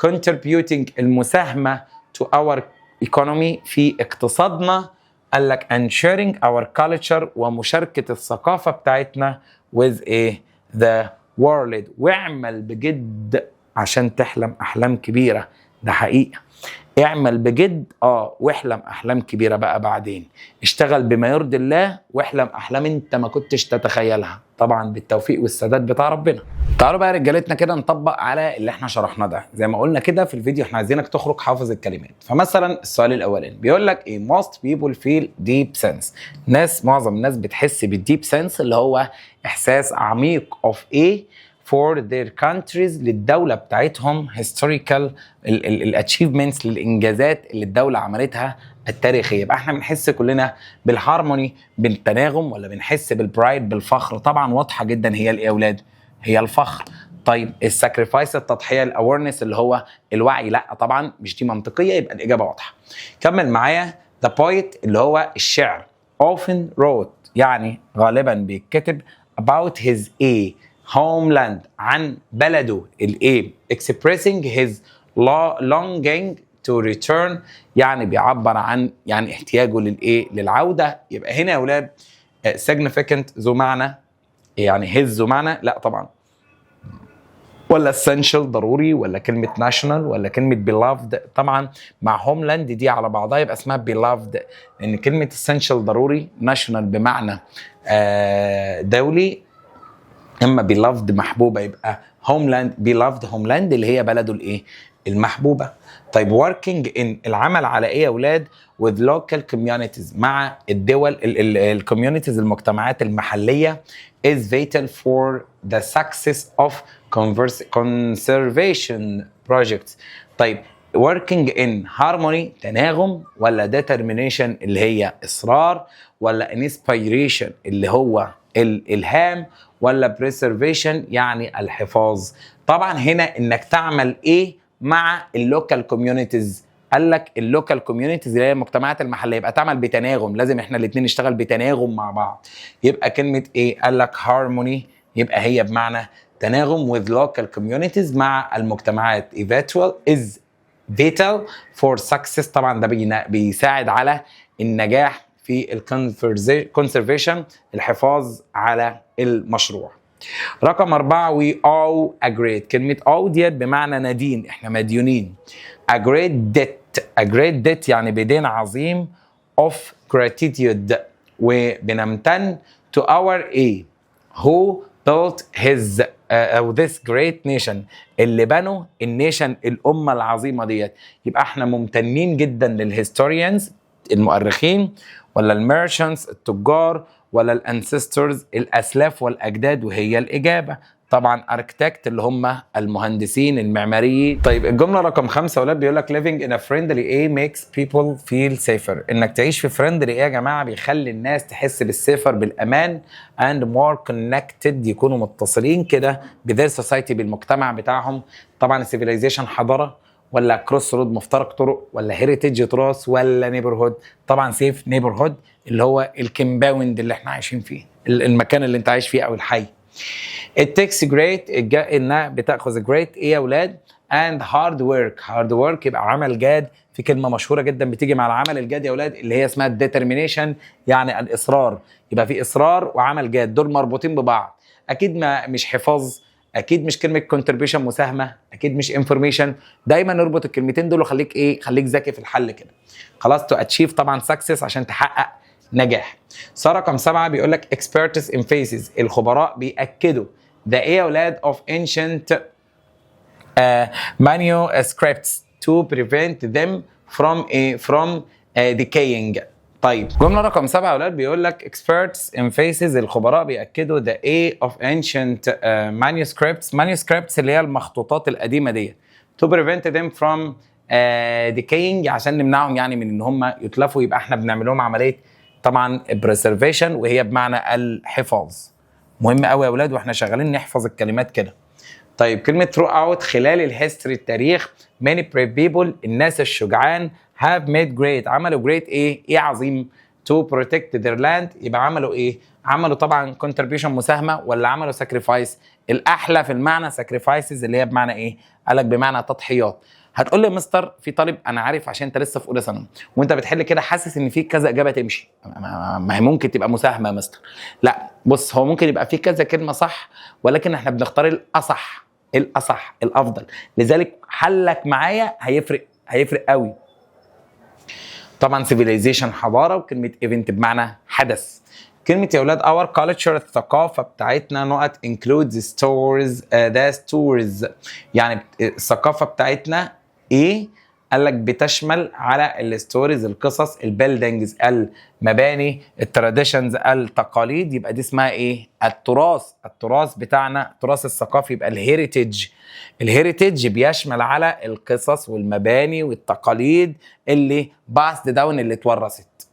Speaker 1: contributing المساهمه to our economy في اقتصادنا. قال لك and sharing our culture ومشاركه الثقافه بتاعتنا with the world. واعمل بجد عشان تحلم احلام كبيره، ده حقيقه. اعمل بجد واحلم احلام كبيره بقى بعدين. اشتغل بما يرضي الله واحلم احلام انت ما كنتش تتخيلها، طبعا بالتوفيق والسداد بتاع ربنا. تعالوا بقى رجالتنا كده نطبق على اللي احنا شرحناه ده. زي ما قلنا كده في الفيديو احنا عايزينك تخرج حافظ الكلمات. فمثلا السؤال الاولاني بيقول لك most people feel deep sense. معظم الناس بتحس بالديب سنس اللي هو احساس عميق of for their countries للدولة بتاعتهم، historical achievements للإنجازات اللي الدولة عملتها التاريخية. يبقى احنا بنحس كلنا بالهارموني، بالتناغم، ولا بنحس بالبرايد بالفخر؟ طبعا واضحة جدا هي ايه يا اولاد؟ هي الفخر. طيب الساكريفايس التضحية، الاويرنس اللي هو الوعي، لا طبعا مش دي منطقية، يبقى الإجابة واضحة. كمل معايا. the poet اللي هو الشعر often wrote يعني غالبا بيتكتب about his homeland عن بلده الايه، expressing his longing to return يعني بيعبر عن يعني احتياجه للايه، للعوده. يبقى هنا يا اولاد significant ذو معنى، يعني his ذو معنى، لا طبعا، ولا essential ضروري، ولا كلمه national، ولا كلمه beloved. طبعا مع homeland دي على بعضها يبقى اسمها beloved، لان كلمه essential ضروري، national بمعنى دولي، اما beloved محبوبه، يبقى homeland beloved homeland اللي هي بلده الايه، المحبوبه. طيب working in العمل على ايه يا اولاد؟ with local communities مع الدول الكوميونيتيز المجتمعات المحليه is vital for the success of conservation projects. طيب working in harmony تناغم، ولا determination اللي هي اصرار، ولا inspiration اللي هو الالهام، ولا preservation يعني الحفاظ؟ طبعا هنا انك تعمل ايه مع اللوكال كوميونيتيز؟ قال لك اللوكال كوميونيتيز اللي هي المجتمعات المحليه، يبقى تعمل بتناغم، لازم احنا الاثنين نشتغل بتناغم مع بعض. يبقى كلمه ايه؟ قال لك harmony، يبقى هي بمعنى تناغم with local communities مع المجتمعات. is vital for success، طبعا ده بيساعد على النجاح في الكونسرفيشن، الحفاظ على المشروع. رقم 4 we all agreed. كلمة all ديت بمعنى ندين، احنا مديونين. a great debt يعني بدين عظيم of gratitude، وبنمتن to our who built his this great nation اللي بنوا النيشن الأمة العظيمة ديت. يبقى احنا ممتنين جدا للهيستوريانز المؤرخين، ولا الميرشنتس التجار، ولا الانسيسترز الاسلاف والاجداد، وهي الاجابه طبعا اركتكت اللي هم المهندسين المعماريين. طيب الجمله رقم 5 ولاد بيقول لك living in a friendly makes people feel safer. انك تعيش في فريندلي يا جماعه بيخلي الناس تحس بالسيفر، بالامان، and more connected يكونوا متصلين كده بذير سوسايتي، بالمجتمع بتاعهم. طبعا السيفيلايزيشن حضاره، ولا كروس رود مفترق طرق، ولا هيريتيج تراث، ولا نيبرهود؟ طبعا سيف نيبرهود اللي هو الكمباوند اللي احنا عايشين فيه، المكان اللي انت عايش فيه او الحي. it takes great انها بتاخذ great ايه يا اولاد؟ and hard work يبقى عمل جاد. في كلمه مشهوره جدا بتيجي مع العمل الجاد يا اولاد اللي هي اسمها determination يعني الاصرار. يبقى في اصرار وعمل جاد، دول مربوطين ببعض. اكيد ما مش حفاظ، اكيد مش كلمه كونتريبيوشن مساهمه، اكيد مش انفورميشن. دايما نربط الكلمتين دول وخليك ايه، خليك ذكي في الحل كده. خلاص تو اتشيف طبعا سكسس عشان تحقق نجاح. سؤال رقم 7 بيقول لك experts in faces، الخبراء بيأكدوا ده ايه يا اولاد of ancient manuscripts to prevent them from decaying. طيب جملة رقم 7 يا اولاد بيقول لك experts in faces، الخبراء بيأكدوا the A of ancient manuscripts اللي هي المخطوطات القديمة دي to prevent them from decaying، عشان نمنعهم يعني من ان هم يتلفوا. يبقى احنا بنعمل لهم عملية طبعا preservation، وهي بمعنى الحفاظ. مهم قوي يا اولاد واحنا شغالين نحفظ الكلمات كده. طيب كلمة throughout خلال الهيستوري التاريخ many brave people، الناس الشجعان have made great، عملوا great ايه عظيم to protect their land، يبقى عملوا ايه؟ عملوا طبعا contribution مساهمة، ولا عملوا sacrifice؟ الأحلى في المعنى sacrifices اللي هي بمعنى ايه؟ قالك بمعنى تضحيات. هتقول لي يا مستر في طالب انا عارف عشان انت لسه في اولى ثانوي وانت بتحل كده حاسس ان في كذا اجابه تمشي، ما هي ممكن تبقى مساهمه يا مستر. لا بص، هو ممكن يبقى في كذا كلمه صح، ولكن احنا بنختار الاصح الافضل، لذلك حلك معايا هيفرق قوي. طبعا civilization حضاره، وكلمه event بمعنى حدث. كلمة يا اولاد our culture الثقافة بتاعتنا نقط includes stories the stories، يعني الثقافة بتاعتنا ايه؟ قال لك بتشمل على الستوريز القصص، البيلدينجز المباني، التراديشنز التقاليد. يبقى دي اسمها ايه؟ التراث بتاعنا، التراث الثقافي يبقى الهيريتيج بيشمل على القصص والمباني والتقاليد اللي passed down اللي اتورثت.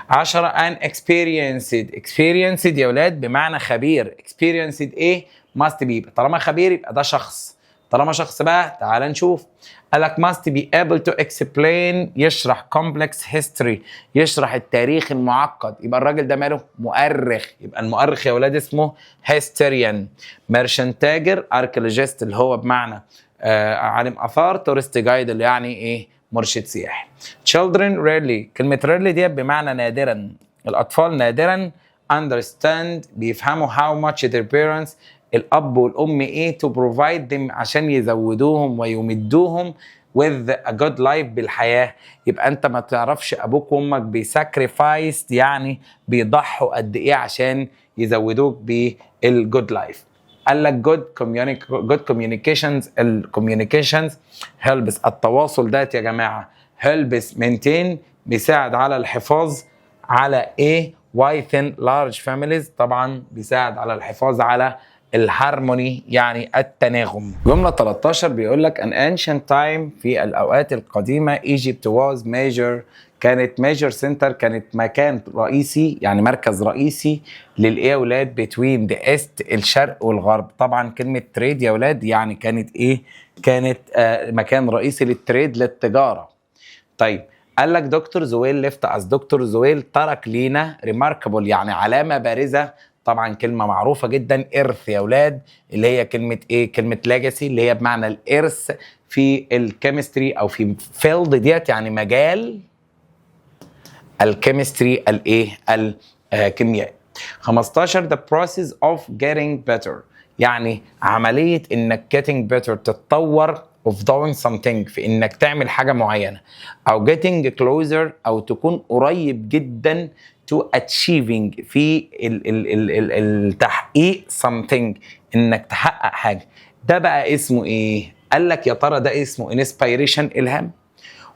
Speaker 1: 10 an experienced يا اولاد بمعنى خبير. experienced ايه؟ must be، طالما خبير يبقى ده شخص. طالما شخص بقى تعال نشوف. قالك must be able to explain، يشرح complex history، يشرح التاريخ المعقد. يبقى الراجل ده ماله؟ مؤرخ. يبقى المؤرخ يا ولاد اسمه historian. merchant تاجر. archaeologist اللي هو بمعنى عالم اثار. tourist guide اللي يعني ايه؟ مرشد سياحي. children rarely، كلمة rarely دي بمعنى نادرا. الأطفال نادرا understand بيفهموا how much their parents، الأب والأم إيه to provide them عشان يزودوهم ويمدوهم with a good life بالحياة. يبقى أنت ما تعرفش أبوك وأمك بيساكريفايس، يعني بيضحوا قد إيه عشان يزودوك بالجود لايف. قال لك good communications، الكوميونيكيشنز helps، التواصل ده يا جماعة helps maintain بيساعد على الحفاظ على ايه؟ within large families، طبعا بيساعد على الحفاظ على الهارموني يعني التناغم. جملة 13 بيقول لك an ancient time، في الأوقات القديمة Egypt was major، كانت major center، كانت مكان رئيسي يعني مركز رئيسي للإيه يا ولاد؟ between the east الشرق والغرب. طبعا كلمة trade يا ولاد يعني كانت إيه؟ كانت مكان رئيسي للتريد للتجارة. طيب قال لك دكتور زويل ليفت اس، دكتور زويل ترك لينا ريماركابل يعني علامة بارزة. طبعا كلمة معروفة جدا إرث يا ولاد، اللي هي كلمة إيه؟ كلمة ليجاسي اللي هي بمعنى الإرث في الكيمستري أو في فيلد ديت، يعني مجال الكيمستري الإيه؟ الكيمياء. 15 the process of getting better، يعني عملية إنك getting better تتطور of doing something، في إنك تعمل حاجة معينة، أو getting closer أو تكون قريب جدا to achieving في التحقيق something، إنك تحقق حاجة. ده بقى اسمه إيه؟ قال لك يا ترى ده اسمه inspiration إلهام،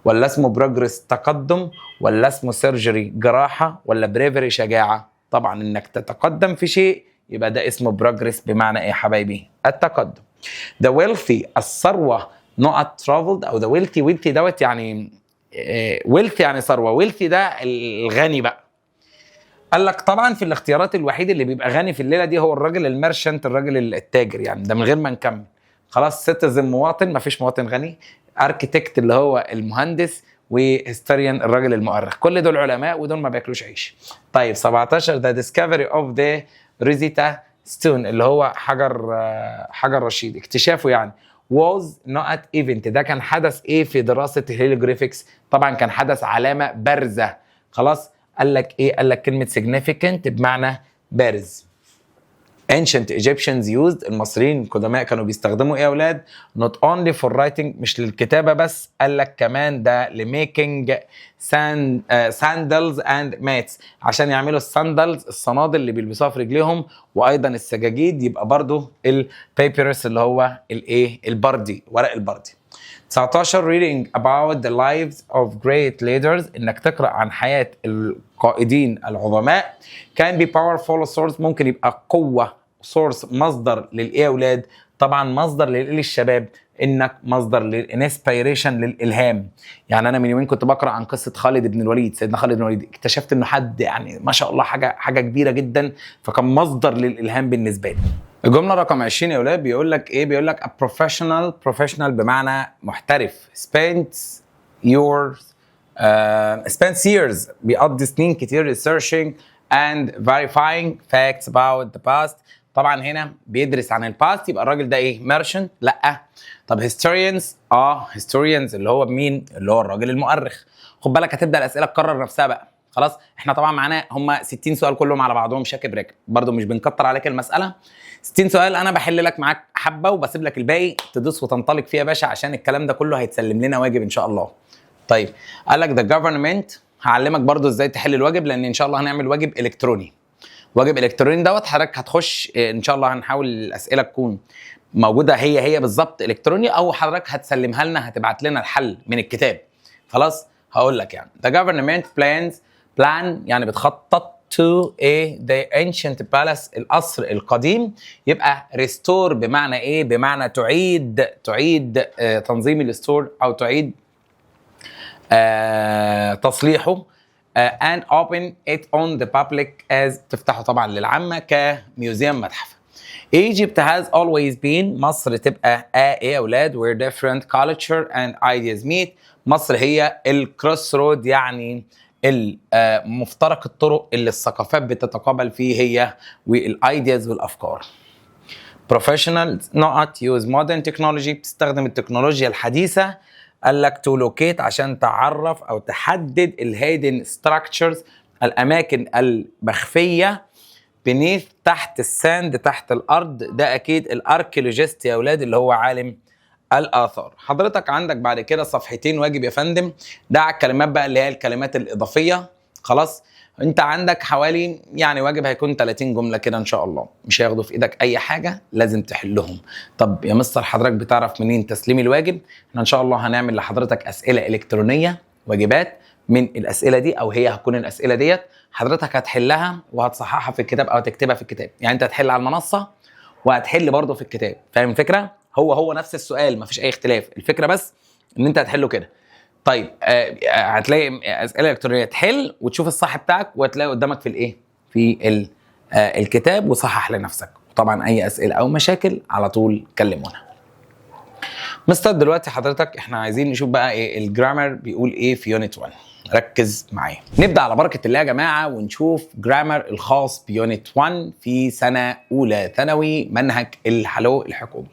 Speaker 1: ولا اسمه progress تقدم، ولا اسمه surgery جراحة، ولا bravery شجاعة؟ طبعا إنك تتقدم في شيء يبقى ده اسمه progress بمعنى إيه يا حبايبي؟ التقدم. the wealthy الثروة نقط traveled، أو the wealthy دوت يعني wealth يعني ثروة، wealthy ده الغني بقى. قال لك طبعا في الاختيارات الوحيد اللي بيبقى غني في الليله دي هو الراجل الميرشنت، الراجل التاجر يعني، ده من غير ما نكمل خلاص. سيتيزن مواطن، ما فيش مواطن غني. اركيتكت اللي هو المهندس، وهيستوريان الراجل المؤرخ. كل دول علماء ودول ما بياكلوش عيش. طيب 17 ذا ديسكفري اوف ذا ريزيتا ستون اللي هو حجر رشيد، اكتشافه يعني was not event، ده كان حدث ايه في دراسه الهيروغليفكس؟ طبعا كان حدث علامه بارزه. خلاص قال لك ايه؟ قال لك كلمه significant بمعنى بارز. ancient Egyptians used المصريين القدماء كانوا بيستخدموا ايه يا اولاد؟ not only for writing مش للكتابه بس، قال لك كمان ده لميكينج sandals and mats عشان يعملوا الساندلز الصنادل اللي بيلبسوها في رجليهم، وايضا السجاجيد يبقى برضو البيبرس اللي هو الايه البردي، ورق البردي. 19 reading about the lives of great leaders انك تقرا عن حياه القائدين العظماء can be powerful source ممكن يبقى قوه source مصدر للايه يا اولاد؟ طبعا مصدر للشباب، انك مصدر للانسبيريشن للالهام. يعني انا من يومين كنت بقرا عن قصه خالد بن الوليد، سيدنا خالد بن الوليد، اكتشفت انه حد يعني ما شاء الله حاجه كبيره جدا، فكان مصدر للالهام بالنسبه لي. الجمله رقم 20 يا اولاد بيقول لك ايه؟ بيقول لك a professional بمعنى محترف spends years بيقضي سنين كتير researching and verifying facts about the past. طبعا هنا بيدرس عن الباست، يبقى الراجل ده ايه؟ merchant؟ لا. طب historians؟ historians اللي هو مين؟ اللي هو الراجل المؤرخ. خد بالك هتبدا الاسئله تكرر نفسها بقى. خلاص احنا طبعا معانا هم 60 سؤال كلهم على بعضهم شاكب راكب، برضو مش بنكتر عليك المساله. 60 سؤال انا بحل لك معاك حبه وبسيب لك الباقي تدوس وتنطلق فيه يا باشا، عشان الكلام ده كله هيتسلم لنا واجب ان شاء الله. طيب قال لك the government، هعلمك برضو ازاي تحل الواجب، لان ان شاء الله هنعمل واجب الكتروني. واجب الكتروني دوت حضرتك هتخش ان شاء الله، هنحاول الاسئله تكون موجوده هي بالظبط الكتروني، او حضرتك هتسلمها لنا، هتبعت لنا الحل من الكتاب. خلاص هقول لك يعني the government plan يعني بتخطط to the ancient palace القصر القديم، يبقى restore بمعنى ايه؟ بمعنى تعيد تنظيم الستور او تعيد تصليحه and open it on the public as تفتحه طبعا للعامة كميوزيوم متحف. Egypt has always been مصر تبقى ايه يا اولاد؟ where different culture and ideas meet. مصر هي الكروس رود، يعني مفترق الطرق اللي الثقافات بتتقابل فيه هي والايدياز والافكار. Professionals not use modern technology بتستخدم التكنولوجيا الحديثة. قال لك to locate عشان تعرف او تحدد الهيدن structures الاماكن المخفيه beneath تحت الساند تحت الارض. ده اكيد الاركيولوجيست يا اولاد اللي هو عالم الاثار. حضرتك عندك بعد كده صفحتين واجب يا فندم، ده على الكلمات بقى اللي هي الكلمات الاضافيه. خلاص انت عندك حوالي يعني واجب هيكون 30 جمله كده ان شاء الله، مش هياخدوا في ايدك اي حاجه، لازم تحلهم. طب يا مستر حضرتك بتعرف منين تسليم الواجب؟ احنا ان شاء الله هنعمل لحضرتك اسئله الكترونيه واجبات من الاسئله دي، او هي هتكون الاسئله ديت حضرتك هتحلها وهتصححها في الكتاب او تكتبها في الكتاب. يعني انت هتحل على المنصه وهتحل برضه في الكتاب، فاهم الفكره؟ هو نفس السؤال مفيش اي اختلاف، الفكره بس ان انت هتحله كده. طيب هتلاقي اسئله الكترونيه تحل وتشوف الصح بتاعك، وهتلاقي قدامك في الايه؟ في الكتاب، وصحح لنفسك. وطبعا اي اسئله او مشاكل على طول كلمونا. مستر دلوقتي حضرتك احنا عايزين نشوف بقى ايه الجرامر بيقول ايه في يونت 1. ركز معايا. نبدا على بركه الله يا جماعه ونشوف جرامر الخاص بيونت 1 في سنه اولى ثانوي منهج الحلو الحكومي.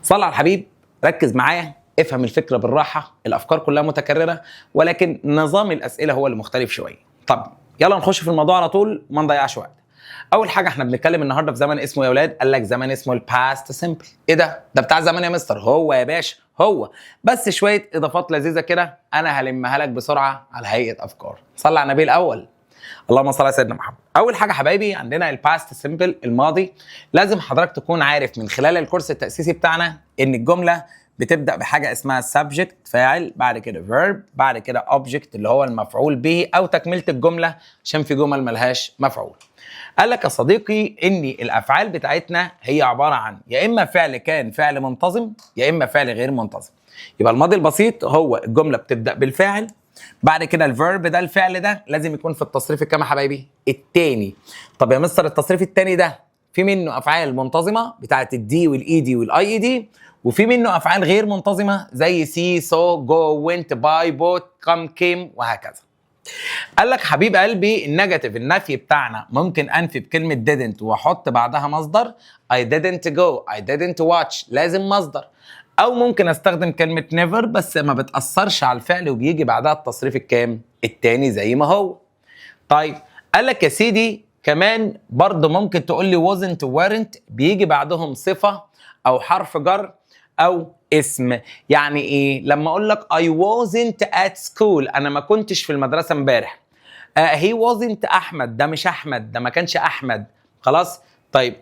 Speaker 1: صلى على الحبيب، ركز معايا، افهم الفكره بالراحه، الافكار كلها متكرره ولكن نظام الاسئله هو اللي مختلف شويه. طب يلا نخش في الموضوع على طول ما نضيعش وقت. اول حاجه احنا بنتكلم النهارده في زمن اسمه يا اولاد، قال لك زمن اسمه الباست سيمبل. ايه ده بتاع زمن يا مستر؟ هو يا باشا هو، بس شويه اضافات لذيذه كده انا هلمها لك بسرعه على هيئه افكار. صلى على النبي الاول، اللهم صل على سيدنا محمد. اول حاجه حبايبي عندنا الباست سيمبل الماضي. لازم حضرتك تكون عارف من خلال الكورس التاسيسي بتاعنا ان الجمله بتبدا بحاجه اسمها subject فاعل، بعد كده verb، بعد كده object اللي هو المفعول به او تكمله الجمله، عشان في جمل ملهاش مفعول. قال لك يا صديقي ان الافعال بتاعتنا هي عباره عن يا اما فعل كان فعل منتظم يا اما فعل غير منتظم. يبقى الماضي البسيط هو الجمله بتبدا بالفاعل، بعد كده الفيرب ده الفعل ده لازم يكون في التصريف الكام يا حبايبي؟ الثاني. طب يا مستر التصريف الثاني ده في منه افعال منتظمه بتاعت الدي والاي دي والاي اي دي، وفي منه افعال غير منتظمه زي سي سو جو وينت باي بوت كم كيم وهكذا. قال لك حبيب قلبي النيجاتيف النفي بتاعنا ممكن انفي بكلمه didn't واحط بعدها مصدر I didn't go I didn't watch لازم مصدر، او ممكن استخدم كلمه never بس ما بتاثرش على الفعل وبيجي بعدها التصريف الكام؟ التاني زي ما هو. طيب قال لك يا سيدي كمان برضه ممكن تقول لي wasn't weren't بيجي بعدهم صفة أو حرف جر أو اسم. يعني إيه؟ لما أقول لك I wasn't at school أنا ما كنتش في المدرسة امبارح. he wasn't أحمد ده مش أحمد، ده ما كانش أحمد. خلاص؟ طيب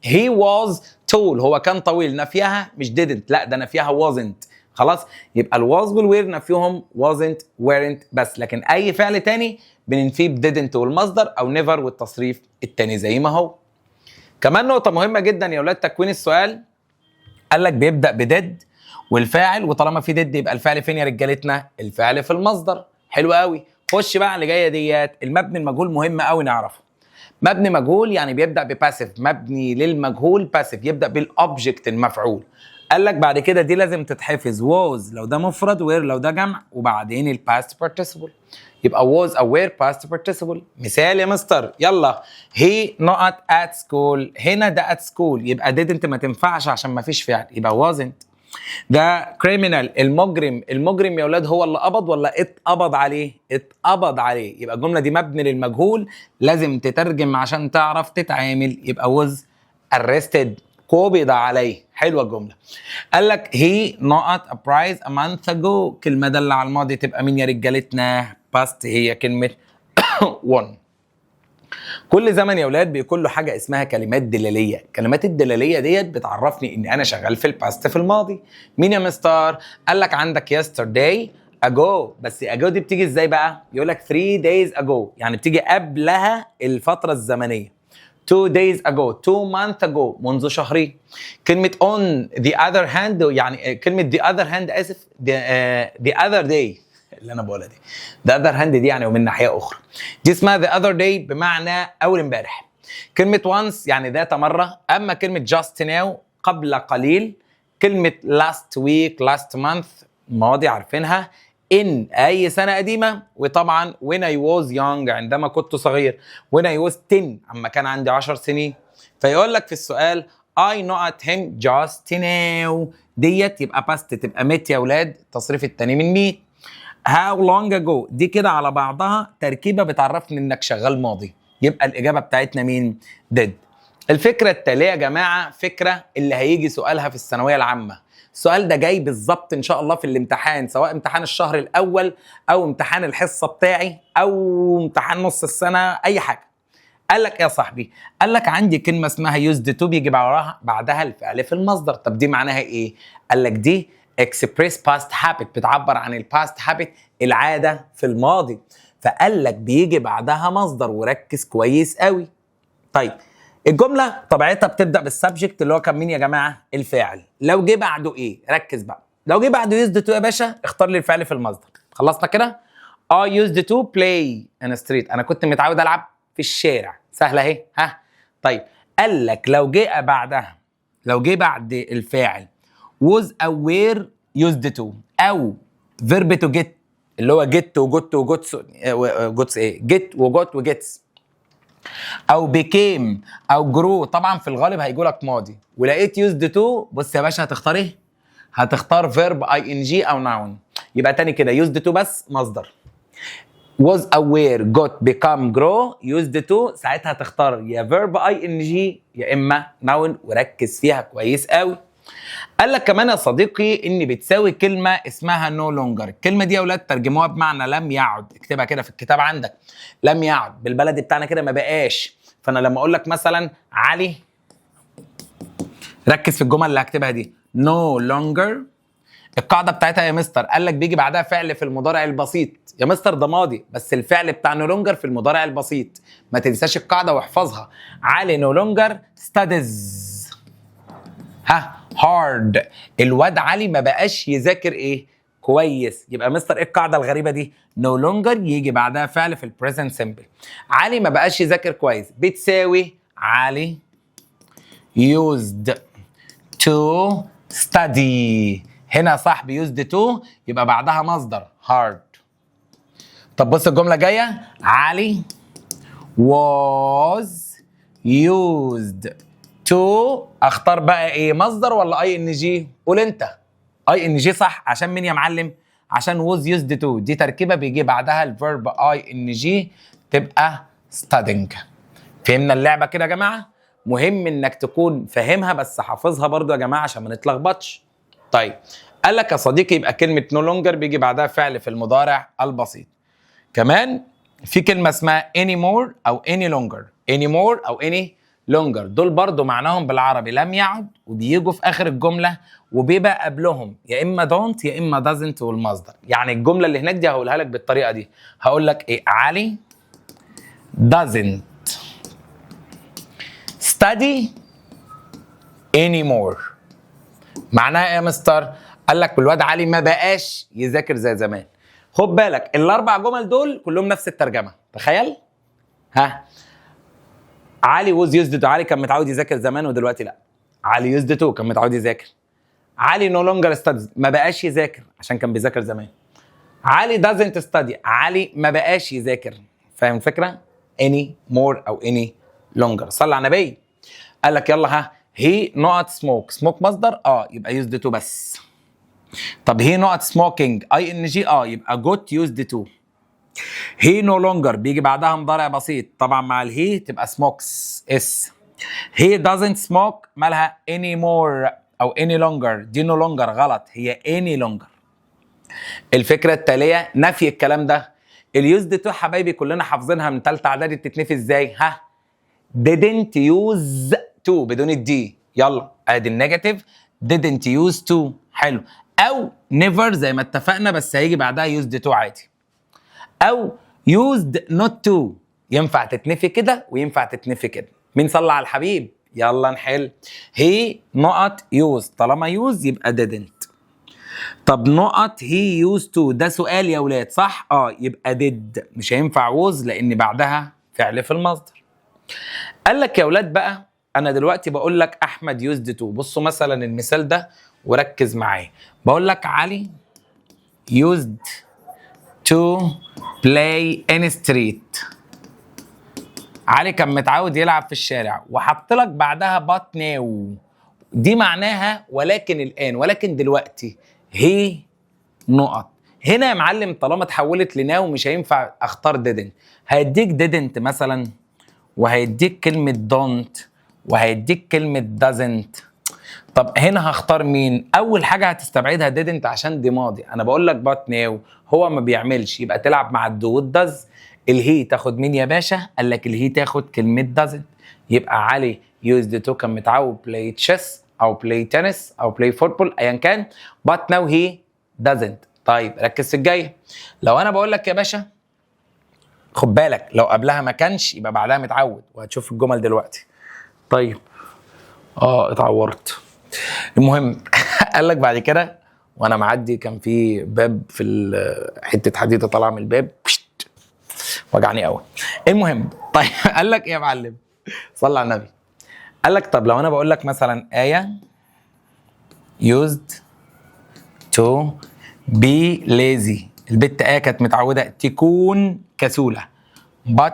Speaker 1: he was tall هو كان طويل، نفيها مش didn't، لا ده نفيها wasn't. خلاص؟ يبقى الواز والوير نفيهم wasn't weren't بس، لكن أي فعل تاني بننفيه ب didn't والمصدر أو never والتصريف التاني زي ما هو. كمان نقطة مهمة جدا يا ولاد تكوين السؤال، قال لك بيبدأ بديد والفاعل، وطالما في ديد يبقى الفعل فين يا رجالتنا؟ الفعل في المصدر. حلو قوي. خش بقى على اللي جايه ديت، المبني المجهول مهم قوي نعرفه. مبني مجهول يعني بيبدأ بباسيف، مبني للمجهول باسيف، يبدأ بالاوبجكت المفعول. قال لك بعد كده دي لازم تتحفظ، was لو ده مفرد، where لو ده جمع، وبعدين الباست participle. يبقى was أو were past participle. مثال يا مستر، يلا he not at school، هنا ده at school يبقى didn't ما تنفعش عشان ما فيش فعل، يبقى wasn't. ده criminal المجرم، المجرم يا اولاد هو اللي قبض ولا اتقبض عليه؟ اتقبض عليه. يبقى الجمله دي مبني للمجهول، لازم تترجم عشان تعرف تتعامل. يبقى was arrested قبض عليه. حلوه الجمله. قال لك he not a prize a month ago، كلمه دل على الماضي تبقى مين يا رجالتنا؟ past هي كلمه one. كل زمن يا ولاد بيكون له حاجه اسمها كلمات دلاليه، الكلمات الدلاليه ديت بتعرفني ان انا شغال في الباست في الماضي. مين يا مستر؟ قال لك عندك yesterday ago، بس ago دي بتيجي ازاي بقى؟ يقول لك 3 days ago يعني بتيجي قبلها الفتره الزمنيه. 2 days ago 2 months ago منذ شهرين. كلمه on the other hand يعني كلمه the other hand اسف the other day اللي انا بقولها دي، the other hand دي يعني ومن ناحيه اخرى، دي اسمها the other day بمعنى اول امبارح. كلمه once يعني ذات مره. اما كلمه just now قبل قليل. كلمه last week last month ماضي عارفينها. in اي سنه قديمه. وطبعا when I was young عندما كنت صغير. when I was 10 اما كان عندي 10 سنين. فيقول لك في السؤال I know at him just now ديت يبقى past تبقى met يا اولاد، التصريف الثاني من meet. how long ago دي كده على بعضها تركيبه بتعرفني انك شغال ماضي، يبقى الاجابه بتاعتنا مين؟ did. الفكره التاليه يا جماعه فكره اللي هيجي سؤالها في الثانويه العامه. السؤال ده جاي بالظبط ان شاء الله في الامتحان، سواء امتحان الشهر الاول او امتحان الحصه بتاعي او امتحان نص السنه اي حاجه. قال لك يا صاحبي، قال لك عندي كلمه اسمها used to بيجي بعدها الفعل في المصدر. طب دي معناها ايه؟ قال لك دي express past habit بتعبر عن الباست habit العاده في الماضي. فقال لك بيجي بعدها مصدر، وركز كويس قوي. طيب الجمله طبيعتها بتبدا بالسبجكت اللي هو كان مين يا جماعه؟ الفاعل. لو جه بعده ايه؟ ركز بقى، لو جه بعده used to يا باشا اختار لي الفعل في المصدر. خلصنا كده؟ I used to play in the street انا كنت متعود العب في الشارع. سهله اهي. ها طيب قال لك لو جه بعدها، لو جه بعد الفاعل was aware used to او verb to get اللي هو get وجوت وجوتس جوتس ايه؟ get وجوت وجيتس، او became او grow طبعا في الغالب هيجوا لك ماضي، ولقيت used to بص يا باشا هتختار ايه؟ هتختار verb ing او noun. يبقى تاني كده used to بس مصدر. was aware got become grow used to ساعتها تختار يا verb ing يا اما noun، وركز فيها كويس قوي. قال لك كمان يا صديقي ان بتساوي كلمه اسمها no longer. الكلمه دي يا اولاد ترجموها بمعنى لم يعد، اكتبها كده في الكتاب عندك. لم يعد بالبلدي بتاعنا كده ما بقاش. فانا لما اقول لك مثلا علي، ركز في الجمل اللي هكتبها دي no longer. القاعده بتاعتها يا مستر قال لك بيجي بعدها فعل في المضارع البسيط. يا مستر ده ماضي بس الفعل بتاع نو لونجر في المضارع البسيط. ما تنساش القاعده واحفظها. علي نو لونجر ستاديز هارد. الواد علي ما بقاش يذاكر ايه؟ كويس. يبقى مستر ايه القاعده الغريبه دي؟ نو لونجر يجي بعدها فعل في البريزنت سمبل. علي ما بقاش يذاكر كويس بتساوي علي used to study. هنا يا صاحبي used to يبقى بعدها مصدر hard. طب بص الجمله جايه علي was used to، اختار بقى ايه؟ مصدر ولا اي ان جي؟ قول انت. اي ان جي صح. عشان مين يا معلم؟ عشان was used to دي تركيبه بيجي بعدها الفيرب اي ان جي تبقى studying. فهمنا اللعبه كده يا جماعه؟ مهم انك تكون فاهمها بس حافظها برضو يا جماعه عشان ما نتلخبطش. طيب قال لك يا صديقي يبقى كلمه نو لونجر بيجي بعدها فعل في المضارع البسيط. كمان في كلمه اسمها any more او any longer. any more او any longer دول برضو معناهم بالعربي لم يعد، وبيجوا في اخر الجمله وبيبقى قبلهم يا اما don't يا اما doesn't والمصدر. يعني الجمله اللي هناك دي هقولها لك بالطريقه دي، هقول لك ايه؟ علي doesn't study anymore. معناها ايه يا مستر؟ قال لك الواد علي ما بقاش يذاكر زي زمان. خد بالك الاربع جمل دول كلهم نفس الترجمه. تخيل ها، علي ووز يوزد تو، علي كان متعود يذاكر زمان ودلوقتي لا. علي يوزد تو كان متعود يذاكر. علي نو لونجر ستاديز ما بقاش يذاكر عشان كان بيذاكر زمان. علي دازنت ستادي، علي ما بقاش يذاكر. فاهم الفكره؟ اني مور او اني لونجر. صلى على النبي. قال لك يلا ها، هي نقط سموك. سموك مصدر يبقى يوزد تو بس. طب هي نقط سموكينج اي ان جي يبقى جوت يوزد تو. هي نو لونجر بيجي بعدها مضارع بسيط، طبعا مع الهي تبقى سموكس اس. هي دازنت سموك مالها اني مور او اني لونجر، دي نو لونجر غلط، هي اني لونجر. الفكره التاليه نفي الكلام ده. اليوزد تو حبايبي كلنا حافظينها من ثالثه اعدادي، بتتنفي ازاي؟ ها، didn't use to بدون الدي. يلا ادي النيجاتيف didn't use to. حلو. او never زي ما اتفقنا بس هيجي بعدها used to عادي. او used not to، ينفع تتنفي كده وينفع تتنفي كده. مين صلى على الحبيب؟ يلا نحل. هي نقط use، طالما use يبقى didn't. طب نقط هي used to ده سؤال يا ولاد صح؟ يبقى did، مش هينفع was لان بعدها فعل في المصدر. قال لك يا ولاد بقى انا دلوقتي بقول لك احمد يوزد تو. بصوا مثلا المثال ده وركز معايا. بقول لك علي يوزد تو بلاي ان ستريت. علي كان متعود يلعب في الشارع، وحط لك بعدها بات ناو، دي معناها ولكن الان، ولكن دلوقتي. هي نقط. هنا يا معلم طالما اتحولت لناو مش هينفع اختار didn't. هيديك didn't مثلا، وهيديك كلمة don't، وهيديك كلمة doesn't. طب هنا هختار مين؟ أول حاجة هتستبعدها didn't عشان دي ماضي. أنا بقول لك but now هو ما بيعملش، يبقى تلعب مع الدو والdoes. الهي تاخد مين يا باشا؟ قال لك الهي تاخد كلمة doesn't. يبقى علي used to كان متعود play chess أو play tennis أو play football أيا كان، but now he doesn't. طيب ركز في الجاي. لو أنا بقول لك يا باشا خد بالك لو قبلها ما كانش يبقى بعدها متعود، وهتشوف الجمل دلوقتي. طيب اتعورت. المهم قال لك بعد كده وانا معدي كان في باب في حته حديده طالعه من الباب وجعني قوي. المهم طيب قال لك ايه يا معلم؟ صلى على النبي. قال لك طب لو انا بقول لك مثلا آية used to be lazy، البت آية كانت متعوده تكون كسوله but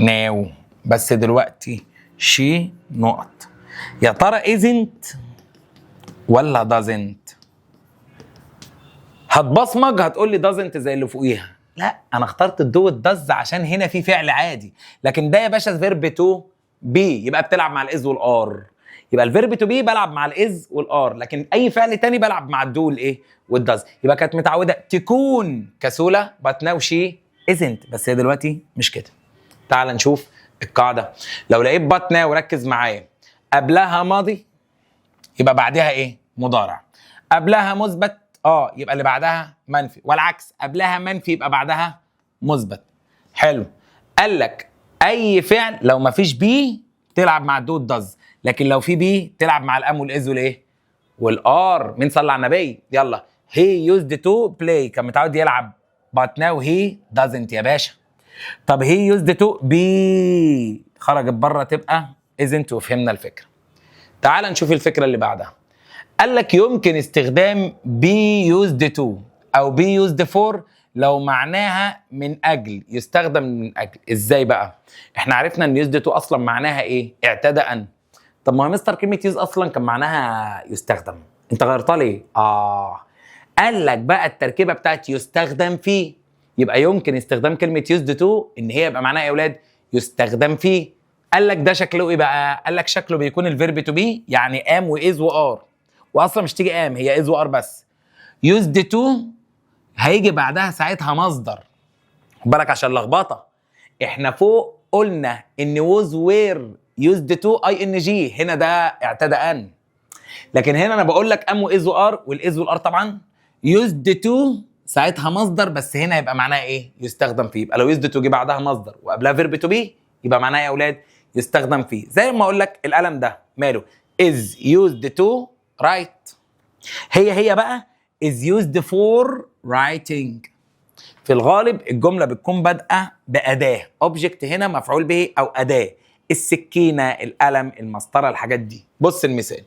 Speaker 1: now، بس دلوقتي she نقط. يا ترى isn't ولا doesn't؟ هتبصمج هتقول لي doesn't زي اللي فوقيها. لا انا اخترت الدو والدز عشان هنا في فعل عادي، لكن ده يا باشا فيرب تو بي، يبقى بتلعب مع الاز والار. يبقى الفيرب تو بي بلعب مع الاز والار، لكن اي فعل تاني بلعب مع الدو والايه والدز. يبقى كانت متعوده تكون كسوله but now she isn't، بس هي دلوقتي مش كده. تعال نشوف القاعده. لو لقيت بطنه وركز معايا قبلها ماضي يبقى بعدها ايه؟ مضارع. قبلها مثبت يبقى اللي بعدها منفي، والعكس قبلها منفي يبقى بعدها مثبت. حلو. قال لك اي فعل لو ما فيش بي تلعب مع الدو داز، لكن لو في بي تلعب مع الام والاز والايه والار. مين صلى على النبي؟ يلا. هي يوزد تو بلاي كان متعود يلعب but now he doesn't يا باشا. طب هي يوزد تو بي خرجت بره تبقى isn't، وفهمنا الفكره. تعال نشوف الفكره اللي بعدها. قال لك يمكن استخدام بي يوزد تو او بي يوزد فور لو معناها من اجل، يستخدم من اجل. ازاي بقى؟ احنا عرفنا ان يوزد تو اصلا معناها ايه؟ اعتاد ان. طب ما هو مستر كلمه يوز اصلا كان معناها يستخدم، انت غيرتها ليه؟ قال لك بقى التركيبه بتاعت يستخدم فيه، يبقى يمكن استخدام كلمه يوزد تو ان هي يبقى معناها يا اولاد يستخدم فيه. قال لك ده شكله ايه بقى؟ قال لك شكله بيكون الفيرب تو بي، يعني ام واز وار، واصلا مش تيجي ام، هي از وار بس. يوزد تو هيجي بعدها ساعتها مصدر. خد بالك عشان لخبطه، احنا فوق قلنا ان ووز وير يوزد تو اي ان جي، هنا ده اعتدى ان، لكن هنا انا بقول لك ام واز وار، والاز والار طبعا يوزد تو ساعتها مصدر، بس هنا يبقى معناها ايه؟ يستخدم فيه. يبقى لو يوزد تو جه بعدها مصدر وقبلها فيرب تو بي يبقى معناها يا اولاد يستخدم فيه. زي ما اقول لك القلم ده ماله؟ is used to write، هي بقى is used for writing. في الغالب الجمله بتكون بادئه باداه، اوبجكت هنا مفعول به او اداه، السكينه، القلم، المسطره، الحاجات دي. بص المثال،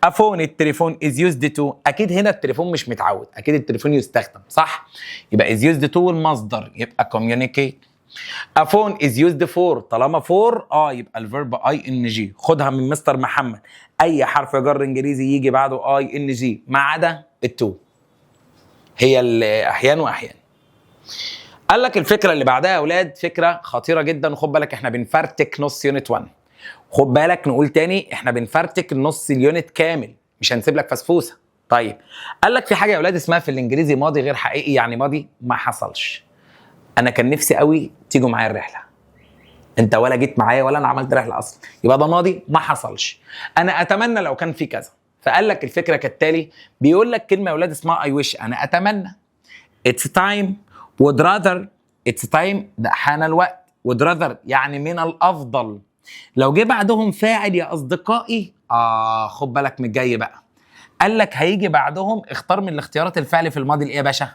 Speaker 1: افون التليفون is used to، اكيد هنا التليفون مش متعود، اكيد التليفون يستخدم صح، يبقى is used to المصدر يبقى communicate. افون is used for، طالما for يبقى الفيرب اي ان جي، خدها من مستر محمد، اي حرف جر انجليزي يجي بعده اي ان جي ما عدا التو، هي الاحيان واحيان. قال لك الفكره اللي بعدها يا اولاد فكره خطيره جدا، وخد بالك احنا بنفرتك نص يونت 1، خد بالك نقول تاني احنا بنفرتك نص اليونت كامل، مش هنسيب لك فسفوسه. طيب قال لك في حاجه يا اولاد اسمها في الانجليزي ماضي غير حقيقي، يعني ماضي ما حصلش. انا كان نفسي قوي تيجوا معايا الرحله، انت ولا جيت معايا ولا انا عملت رحله اصلا، يبقى ده ماضي ما حصلش. انا اتمنى لو كان في كذا. فقال لك الفكره كالتالي، بيقول لك كلمه يا اولاد اسمها اي ويش، انا اتمنى. اتس تايم would rather، اتس تايم ده حان الوقت، would rather يعني من الافضل. لو جه بعدهم فاعل يا اصدقائي خد بالك من الجاي بقى، قال لك هيجي بعدهم اختار من الاختيارات الفعل في الماضي الايه يا باشا؟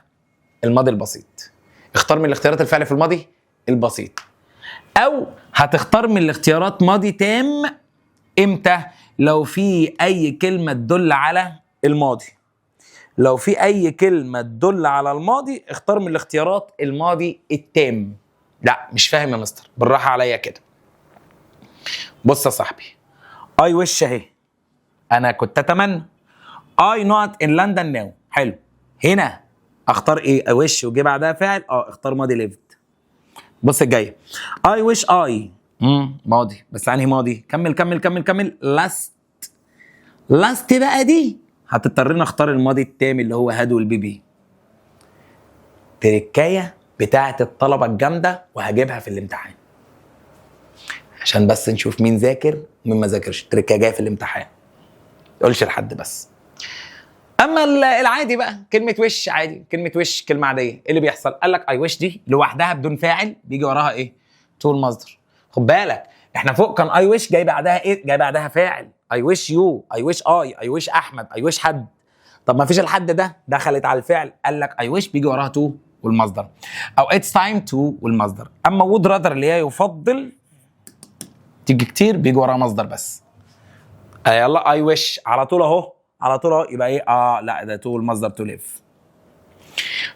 Speaker 1: الماضي البسيط. اختار من الاختيارات الفعل في الماضي البسيط، او هتختار من الاختيارات ماضي تام امتى؟ لو في اي كلمه تدل على الماضي، لو في اي كلمه تدل على الماضي اختار من الاختيارات الماضي التام. لا مش فاهم يا مستر، بالراحه عليا كده. بص يا صاحبي، اي وش اهي، انا كنت اتمنى. اي نوت ان لندن ناو، حلو، هنا اختار ايه؟ اي وش وجي بعدها فاعل، اختار ماضي ليفت. بص الجايه، اي ويش اي ماضي، بس انهي ماضي؟ كمل كمل كمل كمل، لاست. لاست بقى دي هتضطرنا اختار الماضي التام اللي هو هاد والبيبي. تركايه بتاعه الطلبه الجامده وهجيبها في الامتحان عشان بس نشوف مين ذاكر ومين ما ذاكرش. تركايه جايه في الامتحان، ما تقولش لحد بس. اما العادي بقى كلمه وش عادي، كلمه وش كلمه عاديه، ايه اللي بيحصل؟ قال لك اي وش دي لوحدها بدون فاعل بيجي وراها ايه؟ تو المصدر. خد بالك احنا فوق كان اي وش جاي بعدها ايه؟ جاي بعدها فاعل، اي وش يو، اي وش اي وش احمد، اي وش حد. طب ما فيش الحد ده، دخلت على الفعل، قال لك اي وش بيجي وراها تو والمصدر، او اتس تايم تو والمصدر. اما وود راذر اللي هي يفضل تيجي كتير بيجي وراها مصدر بس. يلا اي وش على طول اهو، على طول اهو، يبقى ايه؟ لا ده تو المصدر تو ليف.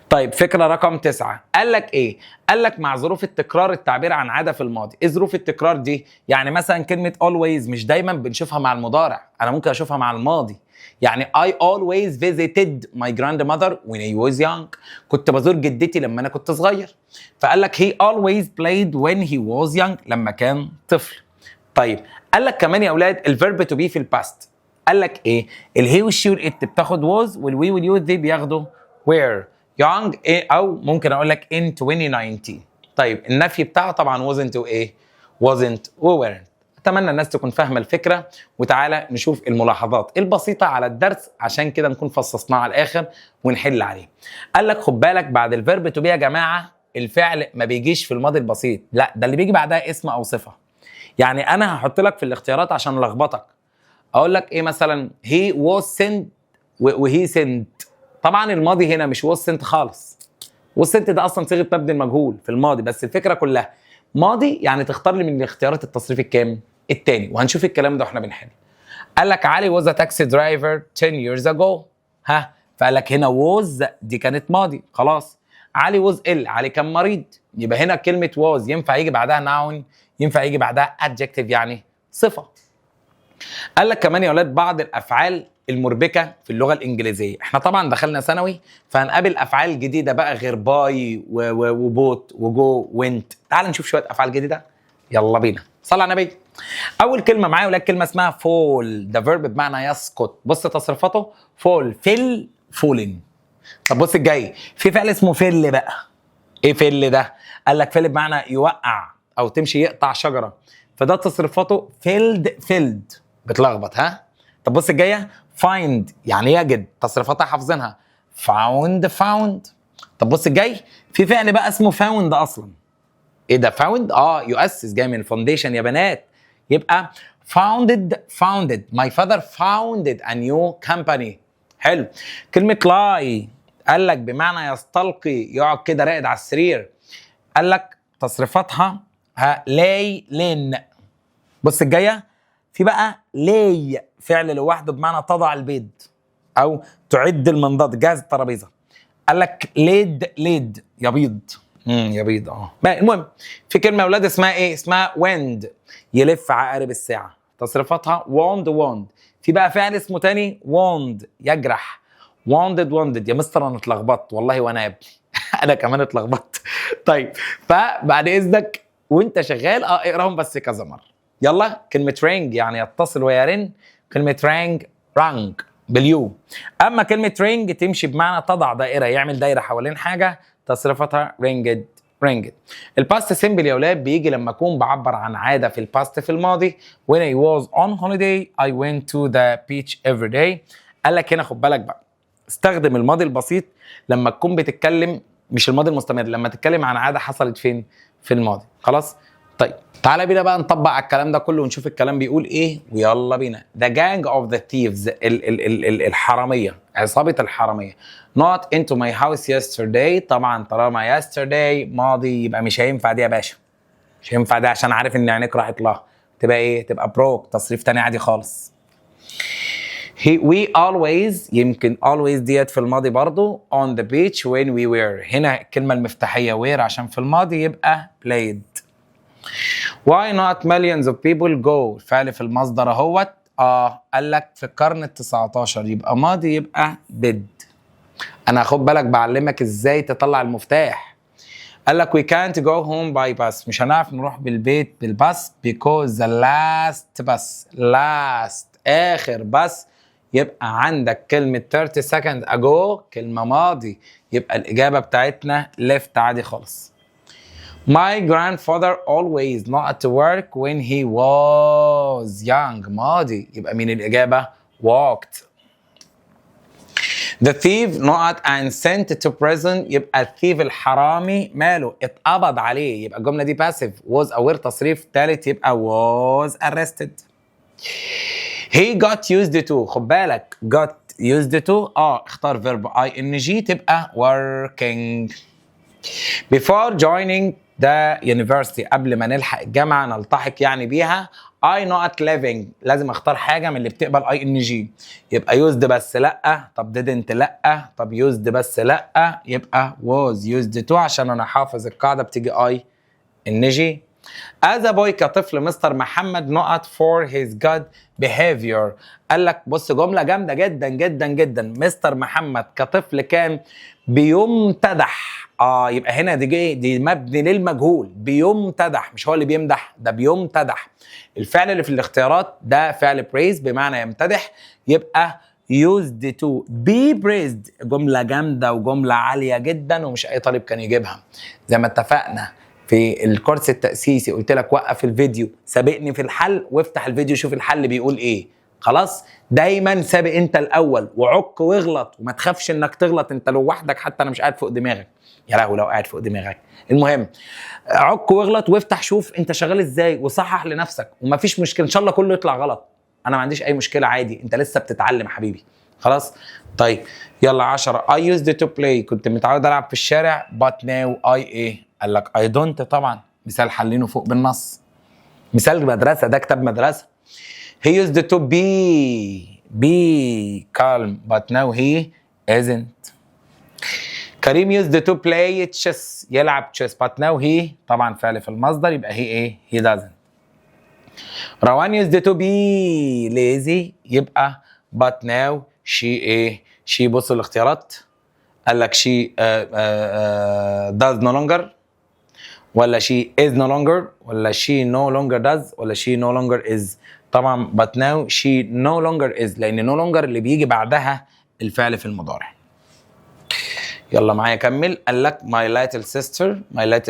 Speaker 1: طيب فكره رقم 9، قال لك ايه؟ قال لك مع ظروف التكرار التعبير عن عاده في الماضي. ايه ظروف التكرار دي؟ يعني مثلا كلمه always مش دايما بنشوفها مع المضارع، انا ممكن اشوفها مع الماضي. يعني I always visited my grandmother when I was young، كنت بزور جدتي لما انا كنت صغير. فقال لك he always played when he was young، لما كان طفل. طيب قال لك كمان يا اولاد الفيرب تو بي في الباست، قال لك ايه؟ الهي والشي والات بتاخد was، والوي واليو دي بياخدوا were young ايه، او ممكن اقول لك in 2019. طيب النفي بتاعه طبعا wasn't وايه؟ wasn't و weren't. اتمنى الناس تكون فاهمه الفكره، وتعالى نشوف الملاحظات البسيطه على الدرس عشان كده نكون فصصناه على الاخر ونحل عليه. قال لك خد بالك بعد الفيرب تو بي يا جماعه الفعل ما بيجيش في الماضي البسيط، لا ده اللي بيجي بعدها اسم او صفه. يعني انا هحط لك في الاختيارات عشان الخبطك، اقول لك ايه مثلا؟ he was sent وهي sent. طبعا الماضي هنا مش was sent خالص، was sent ده اصلا صيغه مبني المجهول في الماضي، بس الفكره كلها ماضي يعني تختار لي من الاختيارات التصريف الكام؟ التاني، وهنشوف الكلام ده واحنا بنحل. قال لك علي was a taxi driver 10 years ago، فقال لك هنا was دي كانت ماضي خلاص. علي was ill، علي كان مريض، يبقى هنا كلمه was ينفع يجي بعدها noun، ينفع يجي بعدها adjective يعني صفه. قال لك كمان يا اولاد بعض الافعال المربكه في اللغه الانجليزيه، احنا طبعا دخلنا ثانوي فهنقابل افعال جديده بقى غير باي وبوت وجو وينت. تعال نشوف شويه افعال جديده، يلا بينا، صلى على النبي. اول كلمه معايا ولا كلمه اسمها فول، ده فيرب بمعنى يسقط. بص تصريفاته فول، فيل، فولين. طب بص الجاي، في فعل اسمه فيل بقى. ايه فيل ده؟ قال لك فيل بمعنى يوقع او تمشي يقطع شجره، فده تصريفاته فيلد فيلد. بتلخبط ها؟ طب بص الجايه، فايند يعني يجد، تصريفاتها حافظينها، فاوند فاوند. طب بص الجاي، في فعل بقى اسمه فاوند اصلا. ايه ده فاوند؟ يؤسس، جاي من فاونديشن يا بنات. يبقى founded my father founded a new company. حلو. كلمة lie قال لك بمعنى يستلقي، يقعد كده راقد على السرير. قال لك تصريفاتها lay لين. بص الجاية، في بقى lay فعل لوحده بمعنى تضع البيض او تعد المنضد، جهز الترابيزة. قال لك ليد يبيض. يبيض المهم، في كلمه يا اولاد اسمها ايه؟ اسمها ويند، يلف عقارب الساعه. تصريفاتها ووند. في بقى فعل اسمه تاني ووند، يجرح. ووندد يا مستر انا اتلخبطت والله، وانا يا ابني انا كمان اتلخبطت. طيب فبعد اذنك وانت شغال اقراهم بس كذا مره. يلا، كلمه رينج يعني يتصل ويرن، كلمه رانج باليو. اما كلمه رينج تمشي بمعنى تضع دائره، يعمل دايره حوالين حاجه، تصريفاتها رينجد. الباست سيمبل يا اولاد بيجي لما اكون بعبر عن عاده في الباست في الماضي. when I was on holiday I went to the beach every day. قال لك هنا خد بالك بقى، استخدم الماضي البسيط لما تكون بتتكلم، مش الماضي المستمر، لما تتكلم عن عاده حصلت فين؟ في الماضي. خلاص. طيب تعالى بينا بقى نطبق على الكلام ده كله ونشوف الكلام بيقول ايه، ويلا بينا. The gang of the thieves، الحرامية، عصابة الحرامية. Not into my house yesterday. طبعا طالما yesterday ماضي يبقى مش هينفع دي يا باشا، مش هينفع دي عشان عارف ان عينيك راحت لها. تبقى ايه؟ تبقى بروك، تصريف تاني عادي خالص. we always، يمكن always ديت في الماضي برضو. on the beach when we were، هنا الكلمة المفتاحية were عشان في الماضي يبقى played. Why not millions of people go؟ فعل في المصدر اهوت. قال لك في القرن ال19 يبقى ماضي، يبقى did. انا خد بالك بعلمك ازاي تطلع المفتاح. قال لك we can't go home by bus، مش هنعرف نروح بالبيت بالباص because the last اخر باص. يبقى عندك كلمة 30 seconds ago كلمة ماضي، يبقى الإجابة بتاعتنا left عادي خالص. My grandfather always not to work when he was young ماضي، يبقى مين الإجابة؟ walked. The thief not and sent to prison، يبقى الثيف الحرامي ماله؟ اتقبض عليه، يبقى الجملة دي passive. was أو were تصريف ثالث يبقى was arrested. He got used to، خد بالك got used to اختار verb ing تبقى working. Before joining the university، قبل ما نلحق الجامعة نلتحق يعني بيها. I not living، لازم اختار حاجة من اللي بتقبل ing، يبقى used بس لأ، طب didn't لأ، طب used بس لأ، يبقى was used to عشان انا حافظ القاعدة بتيجي ing. As a boy كطفل مستر محمد not for his good behavior. قال لك بص جملة جامدة جدا جدا جدا، مستر محمد كطفل كان بيمتدح. يبقى هنا دي مبني للمجهول، بيمتدح، مش هو اللي بيمدح، ده بيمتدح. الفعل اللي في الاختيارات ده فعل praise بمعنى يمتدح، يبقى used to be praised. جملة جامدة وجملة عالية جدا ومش أي طالب كان يجيبها. زي ما اتفقنا في الكورس التأسيسي قلت لك وقف الفيديو، سابقني في الحل وافتح الفيديو شوف الحل بيقول ايه. خلاص، دايما سابق انت الاول، وعك واغلط وما تخافش انك تغلط انت لو وحدك، حتى انا مش قاعد فوق دماغك. يا لهوي لو قاعد فوق دماغك. المهم عك واغلط وافتح شوف انت شغال ازاي وصحح لنفسك، ومفيش مشكله ان شاء الله كله يطلع غلط، انا ما عنديش اي مشكله عادي، انت لسه بتتعلم حبيبي. خلاص طيب يلا 10. I used to play، كنت متعود العب في الشارع but now I ايه؟ قال لك I don't. طبعا مثال حلينه فوق بالنص، مثال مدرسه، ده كتاب مدرسه. He used to be calm but now he isn't. كريم used to play chess، يلعب chess but now he، طبعا فعل في المصدر يبقى he ايه؟ he doesn't. روان used to be lazy يبقى but now she ايه؟ she. بصوا الاختيارات، قال لك she does no longer ولا she is no longer ولا she no longer does ولا she no longer is؟ طبعا but now she no longer is، لان no longer اللي بيجي بعدها الفعل في المضارع. يلا معايا كمل. قال لك my little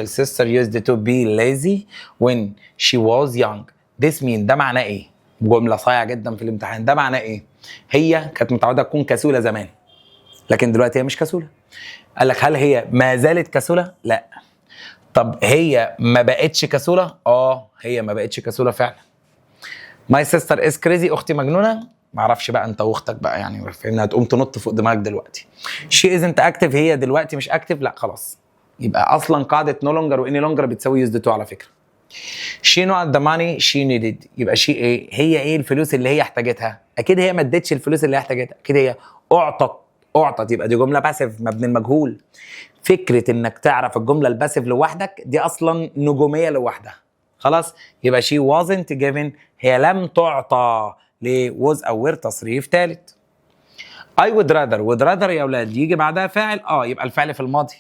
Speaker 1: sister used to be lazy when she was young. this mean ده معناه ايه؟ جملة صايعة جدا في الامتحان. ده معناه ايه؟ هي كانت متعودة تكون كسولة زمان، لكن دلوقتي هي مش كسولة. قال لك هل هي ما زالت كسولة؟ لا. طب هي ما بقتش كسولة؟ هي ما بقتش كسولة فعلا. my sister is crazy. اختي مجنونة. معرفش بقى انت واختك بقى، يعني فهمنا هتقوم تنط فوق دماغك دلوقتي. she isn't active. هي دلوقتي مش active. لا خلاص، يبقى اصلا قاعدة no longer و any longer بتساوي used to على فكرة. she not the money she needed. يبقى she ايه؟ هي ايه الفلوس اللي هي احتاجتها؟ اكيد هي ما ادتش الفلوس اللي هي احتاجتها، اكيد هي اعطت. يبقى دي جملة باسيف مبني المجهول. فكرة انك تعرف الجملة الباسيف لوحدك دي اصلا نجومية لوحدها. خلاص، يبقى she wasn't given. هي لم تعطى. ليه؟ was او were تصريف ثالث. I would rather يا اولاد يجي بعدها فاعل. يبقى الفعل في الماضي.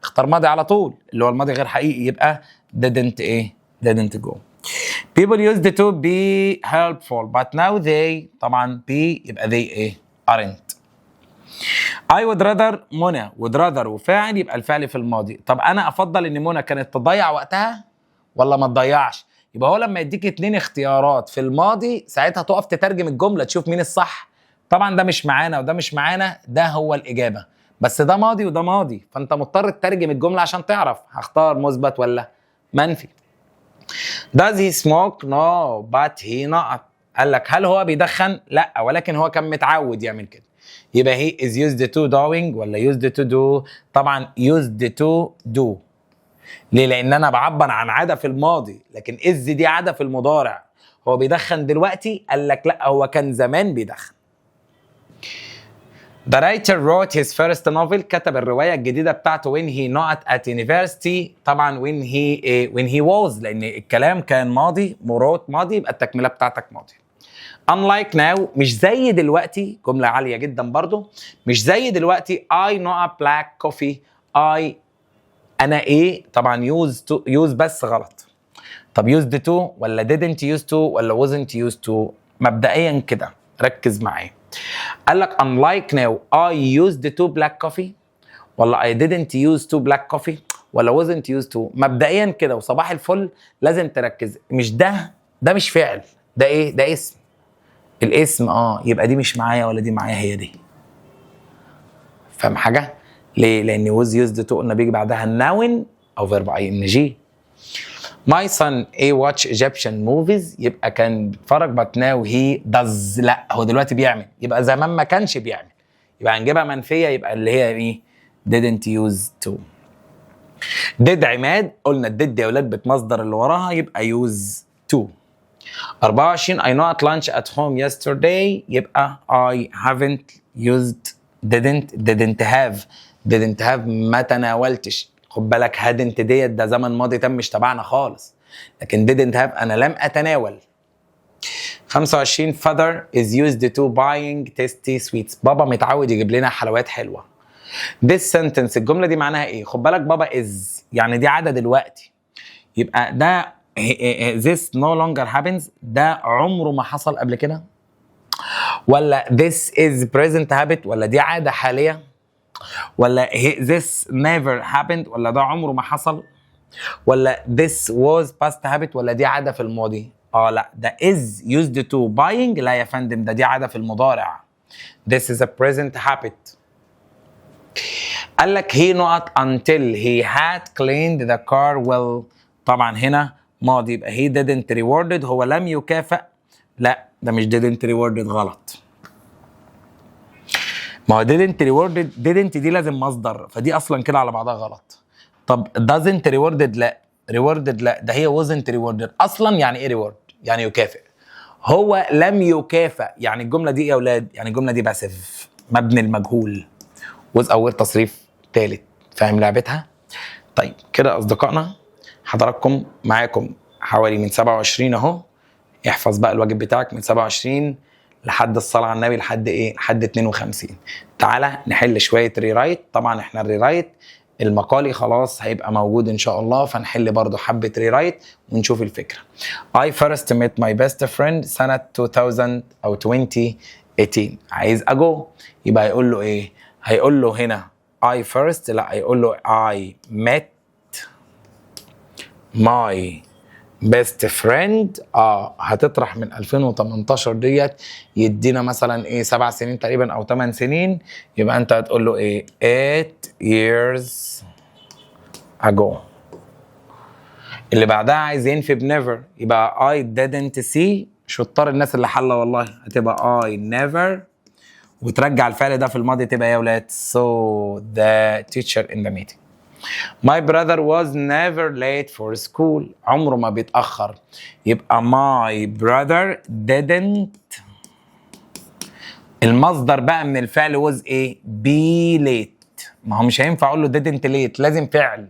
Speaker 1: اختار ماضي على طول اللي هو الماضي غير حقيقي، يبقى didn't go. people used to be helpful but now they. طبعا be يبقى they aren't. I would rather منى would rather وفاعل يبقى الفعل في الماضي. طب انا افضل ان منى كانت تضيع وقتها ولا ما تضيعش؟ يبقى هو لما يديك 2 اختيارات في الماضي ساعتها تقف تترجم الجمله تشوف مين الصح. طبعا ده مش معانا وده مش معانا، ده هو الاجابه، بس ده ماضي وده ماضي، فانت مضطر تترجم الجمله عشان تعرف هختار مثبت ولا منفي. Does he smoke? No but he not. قال لك هل هو بيدخن؟ لا، ولكن هو كان متعود يعمل كده. يبقى he is used to doing ولا used to do؟ طبعا used to do. ليه؟ لان انا بعبر عن عاده في الماضي، لكن is دي عاده في المضارع. هو بيدخن دلوقتي؟ قال لك لا، هو كان زمان بيدخن. The writer wrote his first novel. كتب الروايه الجديده بتاعته when he not at university. طبعا when he was، لان الكلام كان ماضي، wrote ماضي، يبقى التكمله بتاعتك ماضي. unlike now مش زي دلوقتي، جمله عاليه جدا برضو. مش زي دلوقتي I know a black coffee. انا طبعا use بس غلط. طب used to ولا didn't used to ولا wasn't used to؟ مبدئيا كده ركز معايا. قال لك unlike now I used to black coffee ولا I didn't use to black coffee ولا wasn't used to؟ مبدئيا كده وصباح الفل لازم تركز. مش ده مش فعل، ده ده اسم. الاسم يبقى دي مش معايا ولا دي معايا، هي دي. فاهم حاجه؟ ليه؟ لان was used to قلنا بيجي بعدها noun او verb ing. my son watch Egyptian movies. يبقى كان بيتفرج but now he does. لا، هو دلوقتي بيعمل، يبقى زمان ما كانش بيعمل، يبقى هنجيبها منفيه، يبقى اللي هي didn't use to. did عماد. قلنا did يا اولاد بتمصدر اللي وراها، يبقى use to. 24 I not lunch at home yesterday. يبقى I haven't used didn't have ما تناولتش. خد بالك hadn't ديت ده زمن ماضي تم مش تبعنا خالص، لكن didn't have انا لم اتناول. 25 father is used to buying tasty sweets. بابا متعود يجيب لنا حلويات حلوه. this sentence الجمله دي معناها ايه؟ خد بالك بابا is يعني دي عاده دلوقتي، يبقى ده this no longer happens ده عمره ما حصل قبل كده، ولا this is present habit ولا دي عاده حاليه، ولا this never happened ولا ده عمره ما حصل، ولا this was past habit ولا دي عاده في الماضي. لا، ده is used to buying. لا يا فندم، ده دي عاده في المضارع. this is a present habit. قال لك he not until he had cleaned the car well. طبعا هنا ماضي، يبقى he didn't rewarded هو لم يكافئ. لا، ده مش didn't rewarded، غلط. ما هو didn't دي لازم مصدر، فدي اصلا كده على بعضها غلط. طب doesn't rewarded لا، rewarded لا، ده هي wasn't rewarded اصلا. يعني ايه reward؟ يعني يكافئ. هو لم يكافئ، يعني الجمله دي يا اولاد، يعني الجمله دي باسف مبني المجهول was اول تصريف ثالث. فاهم لعبتها؟ طيب كده اصدقائنا، حضراتكم معاكم حوالي من 27 اهو. احفظ بقى الواجب بتاعك من 27 لحد الصلاه على النبي لحد لحد 52. تعالى نحل شويه ريرايت. طبعا احنا الريرايت المقالي خلاص هيبقى موجود ان شاء الله، فنحل برضو حبة ريرايت ونشوف الفكرة. I first met my best friend سنة 2000 او 2018. عايز ago، يبقى هيقول له ايه؟ هيقول له هنا I first، لا هيقول له I met my best friend. هتطرح من 2018 ديت يدينا مثلا ايه 7 سنين تقريبا او 8 سنين، يبقى انت هتقول له ايه 8 years ago. اللي بعدها عايز ينفي بنيفر، يبقى I didn't see. شطار الناس اللي حله والله، هتبقى I never وترجع الفعل ده في الماضي تبقى يا ولاد so the teacher in the meeting. My brother was never late for school. عمره ما بيتأخر، يبقى my brother didn't. المصدر بقى من الفعل was ايه؟ be late. ما هو مش هينفع اقول له didn't late، لازم فعل.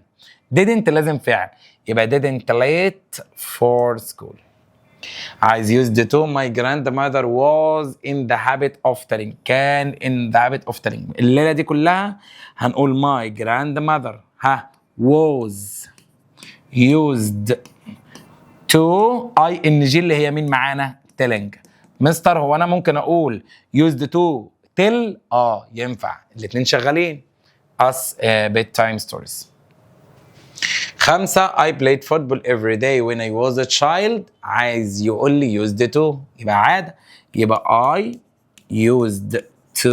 Speaker 1: didn't لازم فعل، يبقى didn't late for school. عايز used to. my grandmother was in the habit of telling. كان in the habit of telling. الليلة دي كلها هنقول my grandmother was used to ing اللي هي مين معانا؟ telling. مستر هو انا ممكن اقول used to tell؟ ينفع، الاتنين شغالين. us bedtime stories. 5 I played football every day when I was a child. عايز يقول لي used to، يبقى عادة، يبقى I used to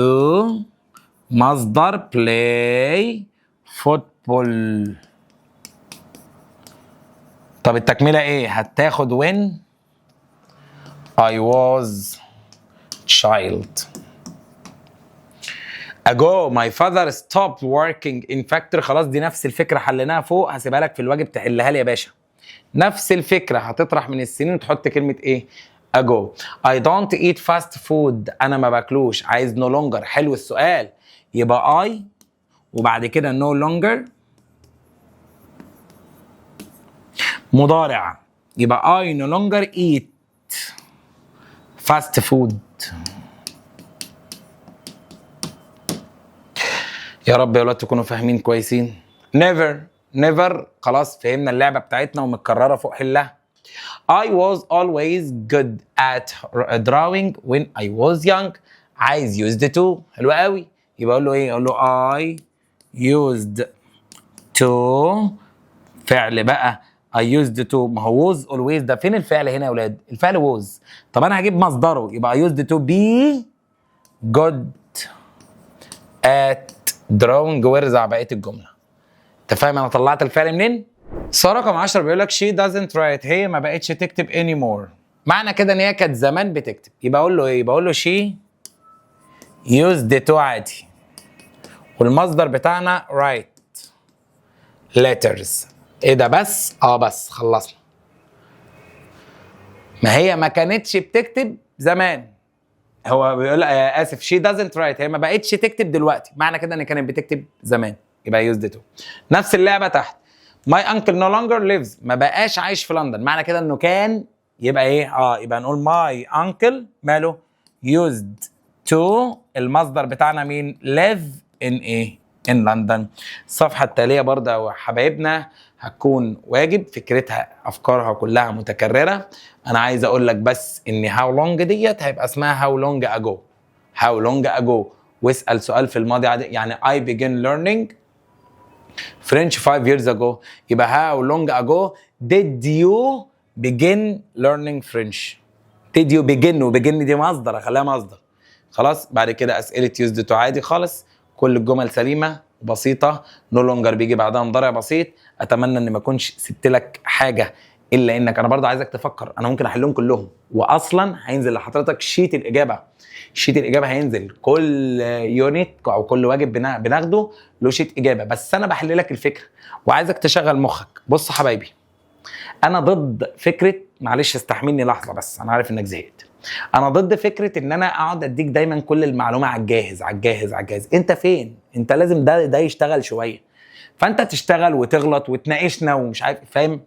Speaker 1: مصدر play football. طب التكملة ايه؟ هتاخد when I was child. ago my father stopped working in factory. خلاص دي نفس الفكرة حليناها فوق، هسيبها لك في الواجب تحلها لي يا باشا. نفس الفكرة، هتطرح من السنين وتحط كلمة ايه؟ ago. I don't eat fast food. انا ما باكلوش. عايز no longer. حلو السؤال، يبقى I وبعد كده no longer مضارع، يبقى I no longer eat fast food. يا رب يا ولاد تكونوا فاهمين كويسين. never خلاص فهمنا اللعبة بتاعتنا ومتكررة فوق حلها. I was always good at drawing when I was young. عايز used to. حلو قوي، يبقى اقول له ايه؟ اقول له I used to. فعل بقى I used to. ما هو was always ده فين الفعل هنا يا ولاد؟ الفعل was. طب انا هجيب مصدره، يبقى I used to be good at drawing وارزع بقيه الجمله. انت فاهم انا طلعت الفعل منين؟ السؤال رقم 10 بيقول لك she doesn't write. هي ما بقتش تكتب anymore. معنى كده ان هي كانت زمان بتكتب، يبقى اقول له ايه؟ يبقى اقول له she used to عادي، والمصدر بتاعنا write letters. ايه ده بس؟ بس خلصنا. ما هي ما كانتش بتكتب زمان. هو بيقول اسف she doesn't write. هي ما بقتش تكتب دلوقتي، معنى كده ان كانت بتكتب زمان، يبقى used to. نفس اللعبه تحت my uncle no longer lives. ما بقاش عايش في لندن، معنى كده انه كان، يبقى ايه؟ يبقى نقول my uncle ماله used to. المصدر بتاعنا مين؟ live in ايه؟ in London. الصفحه التاليه برضه يا حبايبنا هتكون واجب، فكرتها افكارها كلها متكرره. انا عايز اقول لك بس ان how long ديت هيبقى اسمها how long ago. how long ago، واسال سؤال في الماضي عادي، يعني I began learning French 5 years ago. يبقى how long ago did you begin learning French. did you begin، وبegin دي مصدر، اخليها مصدر. خلاص بعد كده اسئله used to عادي خالص، كل الجمل سليمه بسيطه. no longer بيجي بعدها مضارع بسيط. اتمنى ان ما اكونش سبت لك حاجه، الا انك انا برضه عايزك تفكر. انا ممكن احلهم كلهم، واصلا هينزل لحضرتك شيت الاجابه. شيت الاجابه هينزل كل يونت او كل واجب بناخده له شيت اجابه، بس انا بحل لك الفكره وعايزك تشغل مخك. بص حبايبي، انا ضد فكره، معلش استحملني لحظه بس انا عارف انك زهقت. انا ضد فكره ان انا اقعد اديك دايما كل المعلومه على الجاهز على الجاهز على الجاهز. انت فين؟ انت لازم ده يشتغل شويه، فانت تشتغل وتغلط وتناقشنا ومش عارف، فاهم؟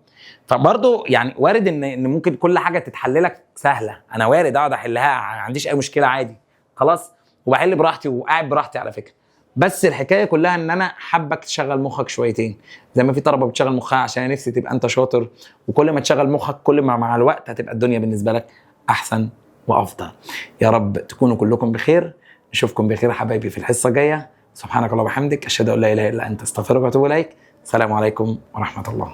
Speaker 1: فبرضه يعني وارد ان ممكن كل حاجه تتحل لك سهله. انا وارد اقعد احلها، ما عنديش اي مشكله عادي خلاص، وبحل براحتي وقاعد براحتي على فكره. بس الحكايه كلها ان انا حابك تشغل مخك شويتين، زي ما في طلبه بتشغل مخها عشان نفسي تبقى انت شاطر، وكل ما تشغل مخك كل ما مع الوقت هتبقى الدنيا بالنسبه لك احسن وافضل. يا رب تكونوا كلكم بخير، نشوفكم بخير يا حبايبي في الحصه الجايه. سبحانك اللهم وبحمدك، اشهد ان لا اله الا انت، استغفرك واتوب اليك. السلام عليكم ورحمه الله.